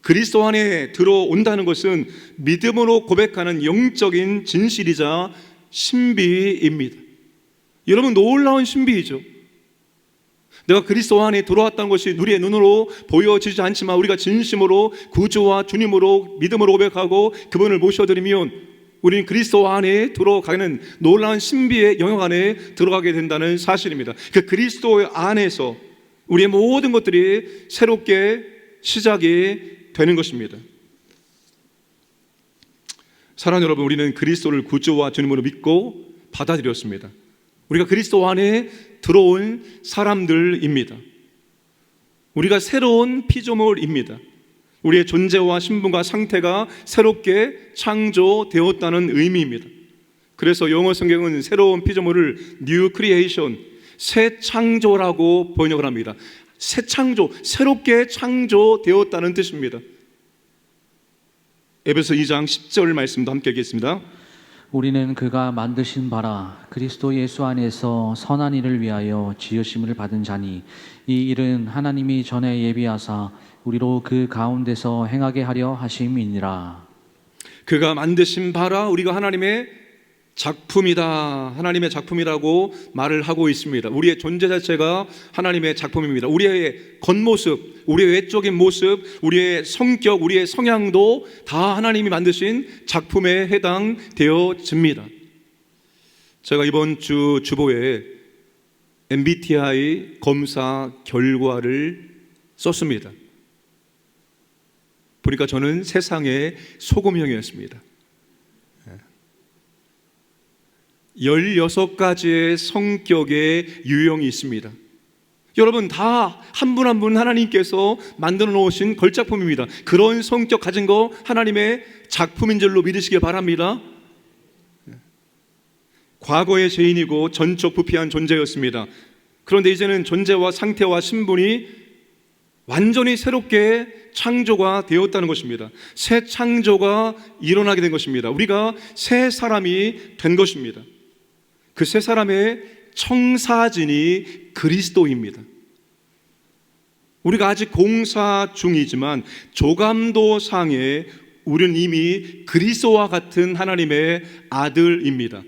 그리스도 안에 들어온다는 것은 믿음으로 고백하는 영적인 진실이자 신비입니다. 여러분, 놀라운 신비이죠. 내가 그리스도 안에 들어왔다는 것이 우리의 눈으로 보여지지 않지만 우리가 진심으로 구주와 주님으로 믿음으로 고백하고 그분을 모셔드리면 우리는 그리스도 안에 들어가는 놀라운 신비의 영역 안에 들어가게 된다는 사실입니다. 그 그리스도 안에서 우리의 모든 것들이 새롭게 시작이 되는 것입니다. 사랑하는 여러분, 우리는 그리스도를 구주와 주님으로 믿고 받아들였습니다. 우리가 그리스도 안에 들어온 사람들입니다. 우리가 새로운 피조물입니다. 우리의 존재와 신분과 상태가 새롭게 창조되었다는 의미입니다. 그래서 영어 성경은 새로운 피조물을 New Creation, 새 창조라고 번역을 합니다. 새 창조, 새롭게 창조되었다는 뜻입니다. 에베소 2장 10절 말씀도 함께 읽겠습니다.
우리는 그가 만드신 바라 그리스도 예수 안에서 선한 일을 위하여 지으심을 받은 자니 이 일은 하나님이 전에 예비하사 우리로 그 가운데서 행하게 하려 하심이니라. 그가
만드신 바라, 우리가 하나님의 작품이다, 하나님의 작품이라고 말을 하고 있습니다. 우리의 존재 자체가 하나님의 작품입니다. 우리의 겉모습, 우리의 외적인 모습, 우리의 성격, 우리의 성향도 다 하나님이 만드신 작품에 해당되어집니다. 제가 이번 주 주보에 MBTI 검사 결과를 썼습니다. 보니까 저는 세상의 소금형이었습니다. 16가지의 성격의 유형이 있습니다. 여러분, 다 한 분 한 분 하나님께서 만들어 놓으신 걸작품입니다. 그런 성격 가진 거 하나님의 작품인 줄로 믿으시길 바랍니다. 과거의 죄인이고 전적 부패한 존재였습니다. 그런데 이제는 존재와 상태와 신분이 완전히 새롭게 창조가 되었다는 것입니다. 새 창조가 일어나게 된 것입니다. 우리가 새 사람이 된 것입니다. 그 새 사람의 청사진이 그리스도입니다. 우리가 아직 공사 중이지만 조감도상에 우리는 이미 그리스도와 같은 하나님의 아들입니다.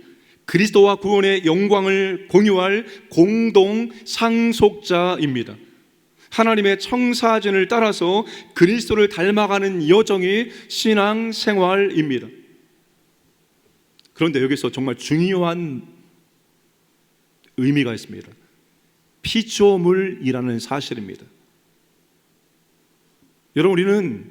그리스도와 구원의 영광을 공유할 공동 상속자입니다. 하나님의 청사진을 따라서 그리스도를 닮아가는 여정이 신앙생활입니다. 그런데 여기서 정말 중요한 의미가 있습니다. 피조물이라는 사실입니다. 여러분, 우리는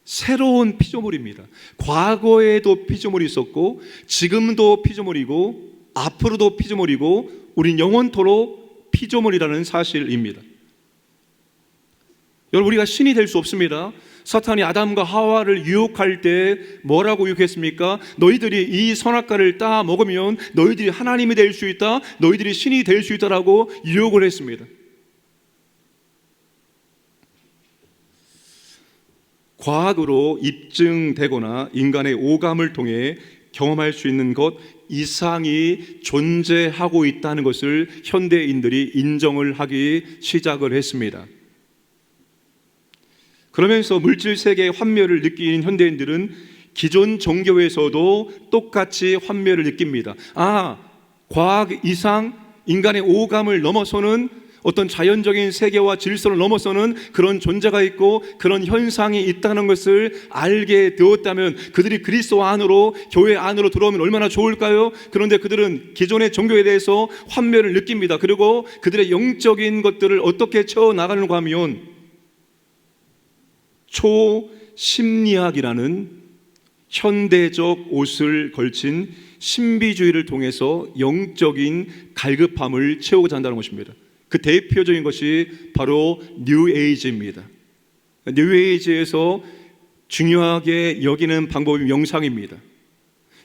새로운 피조물입니다. 과거에도 피조물이 있었고 지금도 피조물이고 앞으로도 피조물이고 우린 영원토록 피조물이라는 사실입니다. 여러분, 우리가 신이 될 수 없습니다. 사탄이 아담과 하와를 유혹할 때 뭐라고 유혹했습니까? 너희들이 이 선악과를 따 먹으면 너희들이 하나님이 될 수 있다, 너희들이 신이 될 수 있다라고 유혹을 했습니다. 과학으로 입증되거나 인간의 오감을 통해 경험할 수 있는 것 이상이 존재하고 있다는 것을 현대인들이 인정을 하기 시작을 했습니다. 그러면서 물질 세계의 환멸을 느끼는 현대인들은 기존 종교에서도 똑같이 환멸을 느낍니다. 과학 이상 인간의 오감을 넘어서는 어떤 자연적인 세계와 질서를 넘어서는 그런 존재가 있고 그런 현상이 있다는 것을 알게 되었다면 그들이 그리스도 안으로, 교회 안으로 들어오면 얼마나 좋을까요? 그런데 그들은 기존의 종교에 대해서 환멸을 느낍니다. 그리고 그들의 영적인 것들을 어떻게 채워나가는가 하면 초심리학이라는 현대적 옷을 걸친 신비주의를 통해서 영적인 갈급함을 채우고자 한다는 것입니다. 그 대표적인 것이 바로 뉴에이지입니다. 뉴에이지에서 중요하게 여기는 방법이 명상입니다.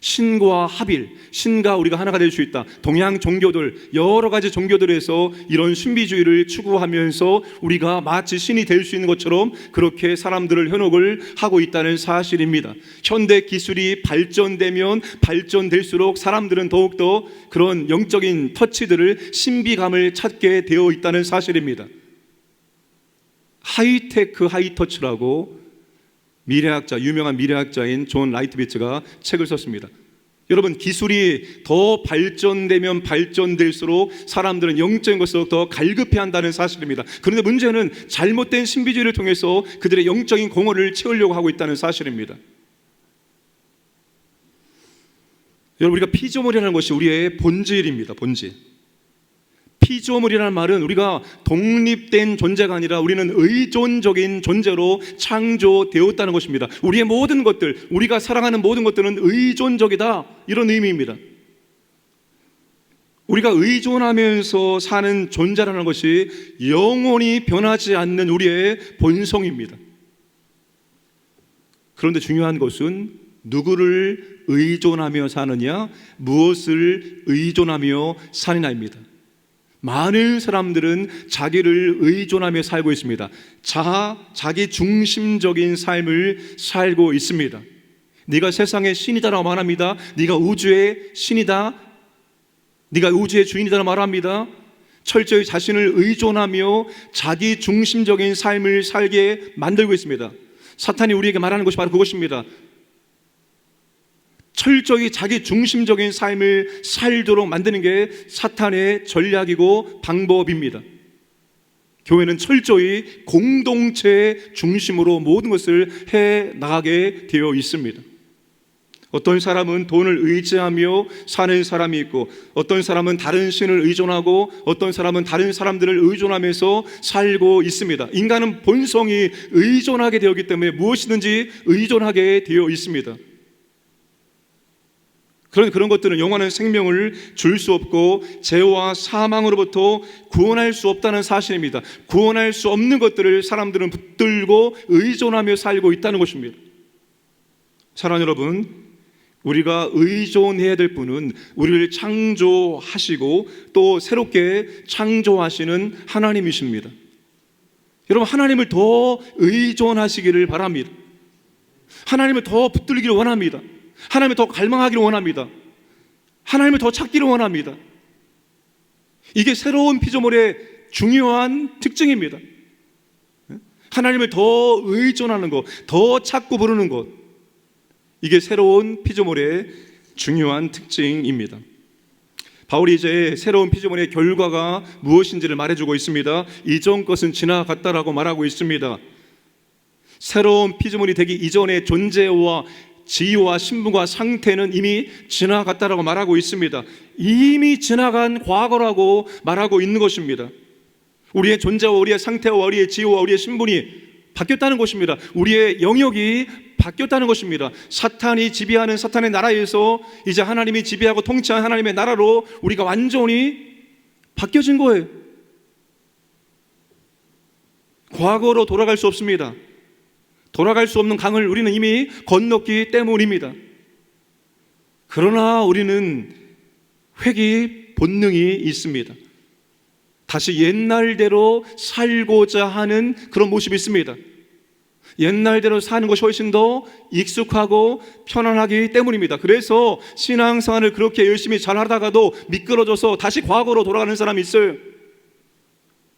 신과 합일, 신과 우리가 하나가 될 수 있다. 동양 종교들, 여러 가지 종교들에서 이런 신비주의를 추구하면서 우리가 마치 신이 될 수 있는 것처럼 그렇게 사람들을 현혹을 하고 있다는 사실입니다. 현대 기술이 발전되면 발전될수록 사람들은 더욱더 그런 영적인 터치들을, 신비감을 찾게 되어 있다는 사실입니다. 하이테크 하이터치라고 유명한 미래학자인 존 라이트비츠가 책을 썼습니다. 여러분, 기술이 더 발전되면 발전될수록 사람들은 영적인 것으로 더 갈급해한다는 사실입니다. 그런데 문제는 잘못된 신비주의를 통해서 그들의 영적인 공허를 채우려고 하고 있다는 사실입니다. 여러분, 우리가 피조물이라는 것이 우리의 본질입니다. 본질. 피조물이라는 말은 우리가 독립된 존재가 아니라 우리는 의존적인 존재로 창조되었다는 것입니다. 우리의 모든 것들, 우리가 사랑하는 모든 것들은 의존적이다, 이런 의미입니다. 우리가 의존하면서 사는 존재라는 것이 영원히 변하지 않는 우리의 본성입니다. 그런데 중요한 것은 누구를 의존하며 사느냐, 무엇을 의존하며 사느냐입니다. 많은 사람들은 자기를 의존하며 살고 있습니다. 자기 중심적인 삶을 살고 있습니다. 네가 세상의 신이다라고 말합니다. 네가 우주의 신이다, 네가 우주의 주인이다라고 말합니다. 철저히 자신을 의존하며 자기 중심적인 삶을 살게 만들고 있습니다. 사탄이 우리에게 말하는 것이 바로 그것입니다. 철저히 자기 중심적인 삶을 살도록 만드는 게 사탄의 전략이고 방법입니다. 교회는 철저히 공동체 중심으로 모든 것을 해 나가게 되어 있습니다. 어떤 사람은 돈을 의지하며 사는 사람이 있고, 어떤 사람은 다른 신을 의존하고, 어떤 사람은 다른 사람들을 의존하면서 살고 있습니다. 인간은 본성이 의존하게 되었기 때문에 무엇이든지 의존하게 되어 있습니다. 그런 것들은 영원한 생명을 줄 수 없고 죄와 사망으로부터 구원할 수 없다는 사실입니다. 구원할 수 없는 것들을 사람들은 붙들고 의존하며 살고 있다는 것입니다. 사랑하는 여러분, 우리가 의존해야 될 분은 우리를 창조하시고 또 새롭게 창조하시는 하나님이십니다. 여러분, 하나님을 더 의존하시기를 바랍니다. 하나님을 더 붙들기를 원합니다. 하나님을 더 갈망하기를 원합니다. 하나님을 더 찾기를 원합니다. 이게 새로운 피조물의 중요한 특징입니다. 하나님을 더 의존하는 것, 더 찾고 부르는 것, 이게 새로운 피조물의 중요한 특징입니다. 바울이 이제 새로운 피조물의 결과가 무엇인지를 말해주고 있습니다. 이전 것은 지나갔다라고 말하고 있습니다. 새로운 피조물이 되기 이전의 존재와 지위와 신분과 상태는 이미 지나갔다라고 말하고 있습니다. 이미 지나간 과거라고 말하고 있는 것입니다. 우리의 존재와 우리의 상태와 우리의 지위와 우리의 신분이 바뀌었다는 것입니다. 우리의 영역이 바뀌었다는 것입니다. 사탄이 지배하는 사탄의 나라에서 이제 하나님이 지배하고 통치하는 하나님의 나라로 우리가 완전히 바뀌어진 거예요. 과거로 돌아갈 수 없습니다. 돌아갈 수 없는 강을 우리는 이미 건넜기 때문입니다. 그러나 우리는 회귀 본능이 있습니다. 다시 옛날대로 살고자 하는 그런 모습이 있습니다. 옛날대로 사는 것이 훨씬 더 익숙하고 편안하기 때문입니다. 그래서 신앙생활을 그렇게 열심히 잘 하다가도 미끄러져서 다시 과거로 돌아가는 사람이 있어요.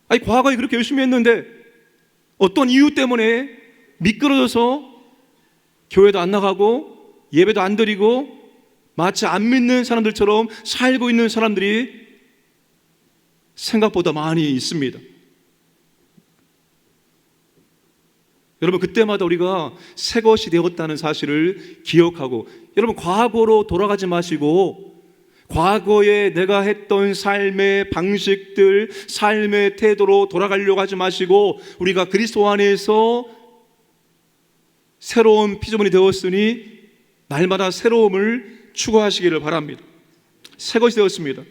아니, 과거에 그렇게 열심히 했는데 어떤 이유 때문에 미끄러져서 교회도 안 나가고 예배도 안 드리고 마치 안 믿는 사람들처럼 살고 있는 사람들이 생각보다 많이 있습니다. 여러분, 그때마다 우리가 새 것이 되었다는 사실을 기억하고, 여러분, 과거로 돌아가지 마시고 과거에 내가 했던 삶의 방식들, 삶의 태도로 돌아가려고 하지 마시고 우리가 그리스도 안에서 새로운 피조물이 되었으니 날마다 새로움을 추구하시기를 바랍니다. 새 것이 되었습니다.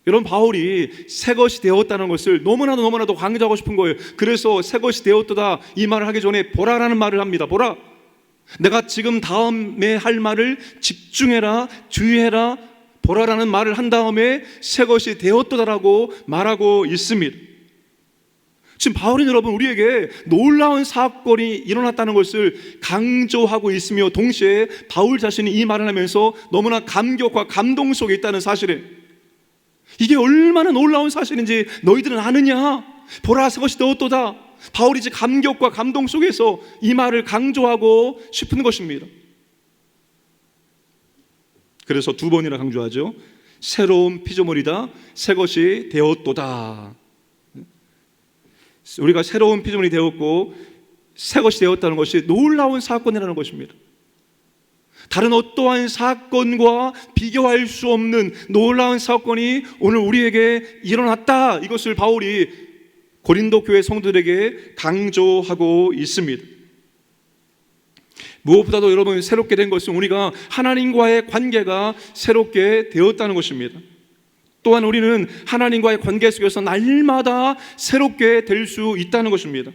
여러분, 바울이 새 것이 되었다는 것을 너무나도 강조하고 싶은 거예요. 그래서 새 것이 되었다 이 말을 하기 전에 보라라는 말을 합니다. 보라, 내가 지금 다음에 할 말을 집중해라, 주의해라, 보라라는 말을 한 다음에 새 것이 되었다라고 말하고 있습니다. 지금 바울이 여러분 우리에게 놀라운 사건이 일어났다는 것을 강조하고 있으며, 동시에 바울 자신이 이 말을 하면서 너무나 감격과 감동 속에 있다는 사실에, 이게 얼마나 놀라운 사실인지 너희들은 아느냐? 보라, 새 것이 되었도다. 바울이 이제 감격과 감동 속에서 이 말을 강조하고 싶은 것입니다. 그래서 두 번이나 강조하죠. 새로운 피조물이다, 새 것이 되었도다. 우리가 새로운 피조물이 되었고 새 것이 되었다는 것이 놀라운 사건이라는 것입니다. 다른 어떠한 사건과 비교할 수 없는 놀라운 사건이 오늘 우리에게 일어났다. 이것을 바울이 고린도 교회 성도들에게 강조하고 있습니다. 무엇보다도 여러분, 새롭게 된 것은 우리가 하나님과의 관계가 새롭게 되었다는 것입니다. 또한 우리는 하나님과의 관계 속에서 날마다 새롭게 될 수 있다는 것입니다.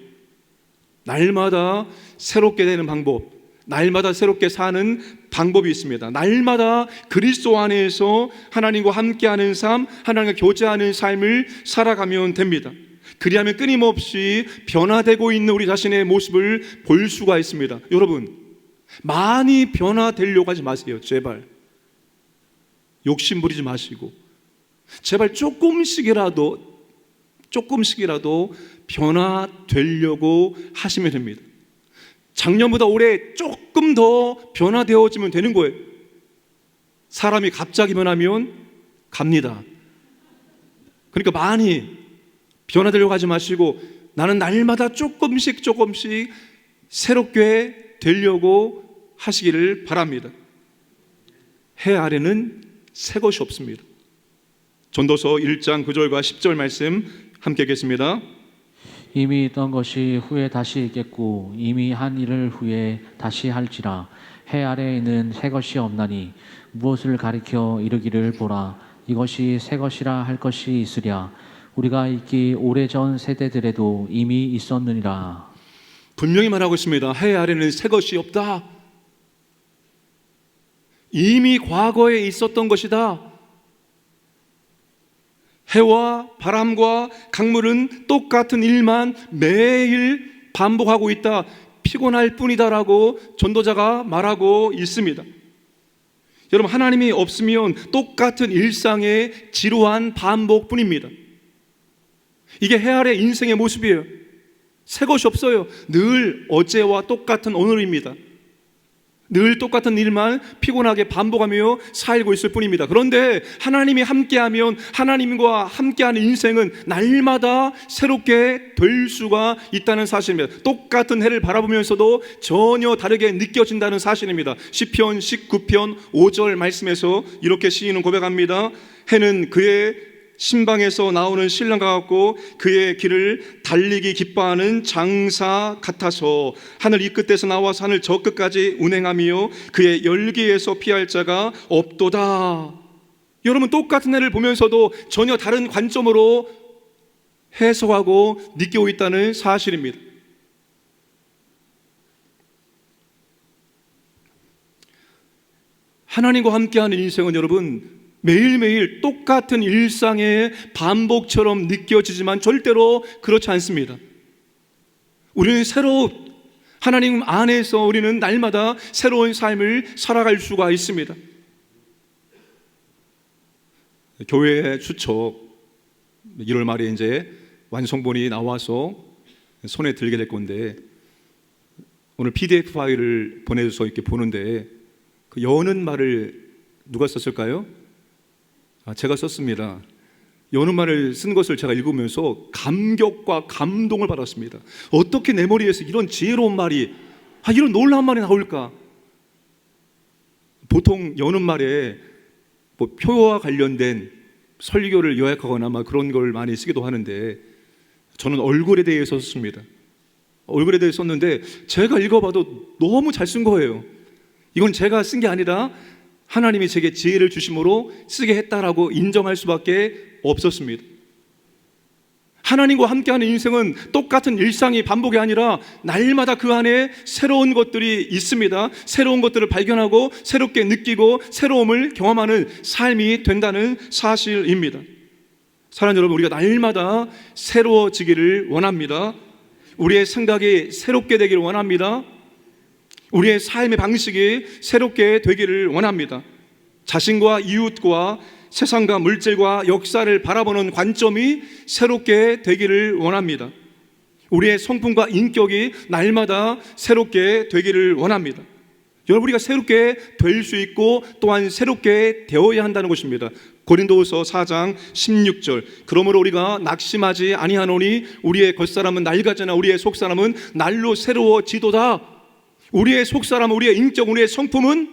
날마다 새롭게 되는 방법, 날마다 새롭게 사는 방법이 있습니다. 날마다 그리스도 안에서 하나님과 함께하는 삶, 하나님과 교제하는 삶을 살아가면 됩니다. 그리하면 끊임없이 변화되고 있는 우리 자신의 모습을 볼 수가 있습니다. 여러분, 많이 변화되려고 하지 마세요. 제발 욕심 부리지 마시고 제발 조금씩이라도 변화되려고 하시면 됩니다. 작년보다 올해 조금 더 변화되어지면 되는 거예요. 사람이 갑자기 변하면 갑니다. 그러니까 많이 변화되려고 하지 마시고 나는 날마다 조금씩 새롭게 되려고 하시기를 바랍니다. 해 아래는 새 것이 없습니다. 전도서 1장 9절과 10절 말씀 함께 읽겠습니다.
이미 있던 것이 후에 다시 있겠고 이미 한 일을 후에 다시 할지라. 해 아래에는 새 것이 없나니 무엇을 가리켜 이르기를 보라, 이것이 새 것이라 할 것이 있으랴. 우리가 있기 오래전 세대들에도 이미 있었느니라.
분명히 말하고 있습니다. 해 아래는 새 것이 없다. 이미 과거에 있었던 것이다. 해와 바람과 강물은 똑같은 일만 매일 반복하고 있다. 피곤할 뿐이다라고 전도자가 말하고 있습니다. 여러분, 하나님이 없으면 똑같은 일상의 지루한 반복뿐입니다. 이게 해 아래 인생의 모습이에요. 새 것이 없어요. 늘 어제와 똑같은 오늘입니다. 늘 똑같은 일만 피곤하게 반복하며 살고 있을 뿐입니다. 그런데 하나님이 함께하면 하나님과 함께하는 인생은 날마다 새롭게 될 수가 있다는 사실입니다. 똑같은 해를 바라보면서도 전혀 다르게 느껴진다는 사실입니다. 시편 19편 5절 말씀에서 이렇게 시인은 고백합니다. 해는 그의 신방에서 나오는 신랑과 같고 그의 길을 달리기 기뻐하는 장사 같아서 하늘 이 끝에서 나와서 하늘 저 끝까지 운행하며 그의 열기에서 피할 자가 없도다. 여러분, 똑같은 해를 보면서도 전혀 다른 관점으로 해석하고 느끼고 있다는 사실입니다. 하나님과 함께하는 인생은 여러분 매일매일 똑같은 일상의 반복처럼 느껴지지만 절대로 그렇지 않습니다. 우리는 하나님 안에서 우리는 날마다 새로운 삶을 살아갈 수가 있습니다. 교회 추석 1월 말에 이제 완성본이 나와서 손에 들게 될 건데, 오늘 PDF 파일을 보내줘서 이렇게 보는데 그 여는 말을 누가 썼을까요? 제가 썼습니다. 여는 말을 쓴 것을 제가 읽으면서 감격과 감동을 받았습니다. 어떻게 내 머리에서 이런 지혜로운 말이, 이런 놀라운 말이 나올까? 보통 여는 말에 뭐 표와 관련된 설교를 요약하거나 그런 걸 많이 쓰기도 하는데, 저는 얼굴에 대해서 썼습니다. 얼굴에 대해서 썼는데 제가 읽어봐도 너무 잘 쓴 거예요. 이건 제가 쓴 게 아니라 하나님이 제게 지혜를 주심으로 쓰게 했다라고 인정할 수밖에 없었습니다. 하나님과 함께하는 인생은 똑같은 일상이 반복이 아니라 날마다 그 안에 새로운 것들이 있습니다. 새로운 것들을 발견하고 새롭게 느끼고 새로움을 경험하는 삶이 된다는 사실입니다. 사랑하는 여러분, 우리가 날마다 새로워지기를 원합니다. 우리의 생각이 새롭게 되기를 원합니다. 우리의 삶의 방식이 새롭게 되기를 원합니다. 자신과 이웃과 세상과 물질과 역사를 바라보는 관점이 새롭게 되기를 원합니다. 우리의 성품과 인격이 날마다 새롭게 되기를 원합니다. 여러분, 우리가 새롭게 될 수 있고 또한 새롭게 되어야 한다는 것입니다. 고린도후서 4장 16절, 그러므로 우리가 낙심하지 아니하노니 우리의 겉사람은 낡아지나 우리의 속사람은 날로 새로워지도다. 우리의 속사람, 우리의 인격, 우리의 성품은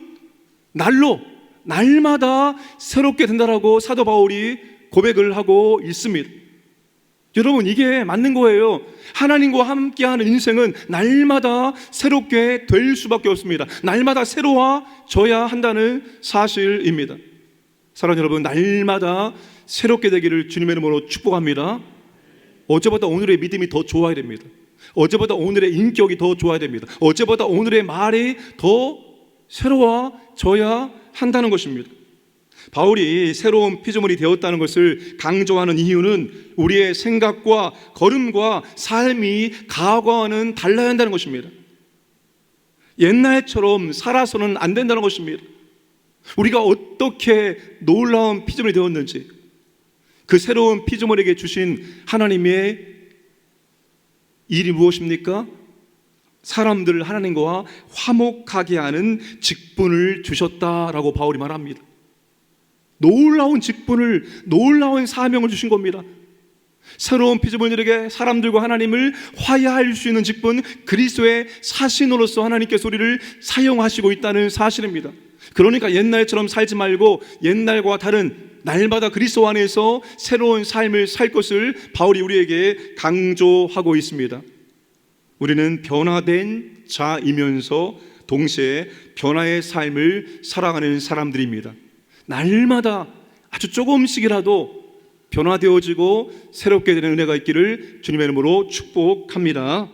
날마다 새롭게 된다라고 사도 바울이 고백을 하고 있습니다. 여러분, 이게 맞는 거예요. 하나님과 함께하는 인생은 날마다 새롭게 될 수밖에 없습니다. 날마다 새로워져야 한다는 사실입니다. 사랑하는 여러분, 날마다 새롭게 되기를 주님의 이름으로 축복합니다. 어제보다 오늘의 믿음이 더 좋아야 됩니다. 어제보다 오늘의 인격이 더 좋아야 됩니다. 어제보다 오늘의 말이 더 새로워져야 한다는 것입니다. 바울이 새로운 피조물이 되었다는 것을 강조하는 이유는 우리의 생각과 걸음과 삶이 과거와는 달라야 한다는 것입니다. 옛날처럼 살아서는 안 된다는 것입니다. 우리가 어떻게 놀라운 피조물이 되었는지, 그 새로운 피조물에게 주신 하나님의 일이 무엇입니까? 사람들을 하나님과 화목하게 하는 직분을 주셨다라고 바울이 말합니다. 놀라운 직분을, 놀라운 사명을 주신 겁니다. 새로운 피조물들에게 사람들과 하나님을 화해할 수 있는 직분, 그리스도의 사신으로서 하나님께서 우리를 사용하시고 있다는 사실입니다. 그러니까 옛날처럼 살지 말고 옛날과 다른 날마다 그리스도 안에서 새로운 삶을 살 것을 바울이 우리에게 강조하고 있습니다. 우리는 변화된 자이면서 동시에 변화의 삶을 살아가는 사람들입니다. 날마다 아주 조금씩이라도 변화되어지고 새롭게 되는 은혜가 있기를 주님의 이름으로 축복합니다.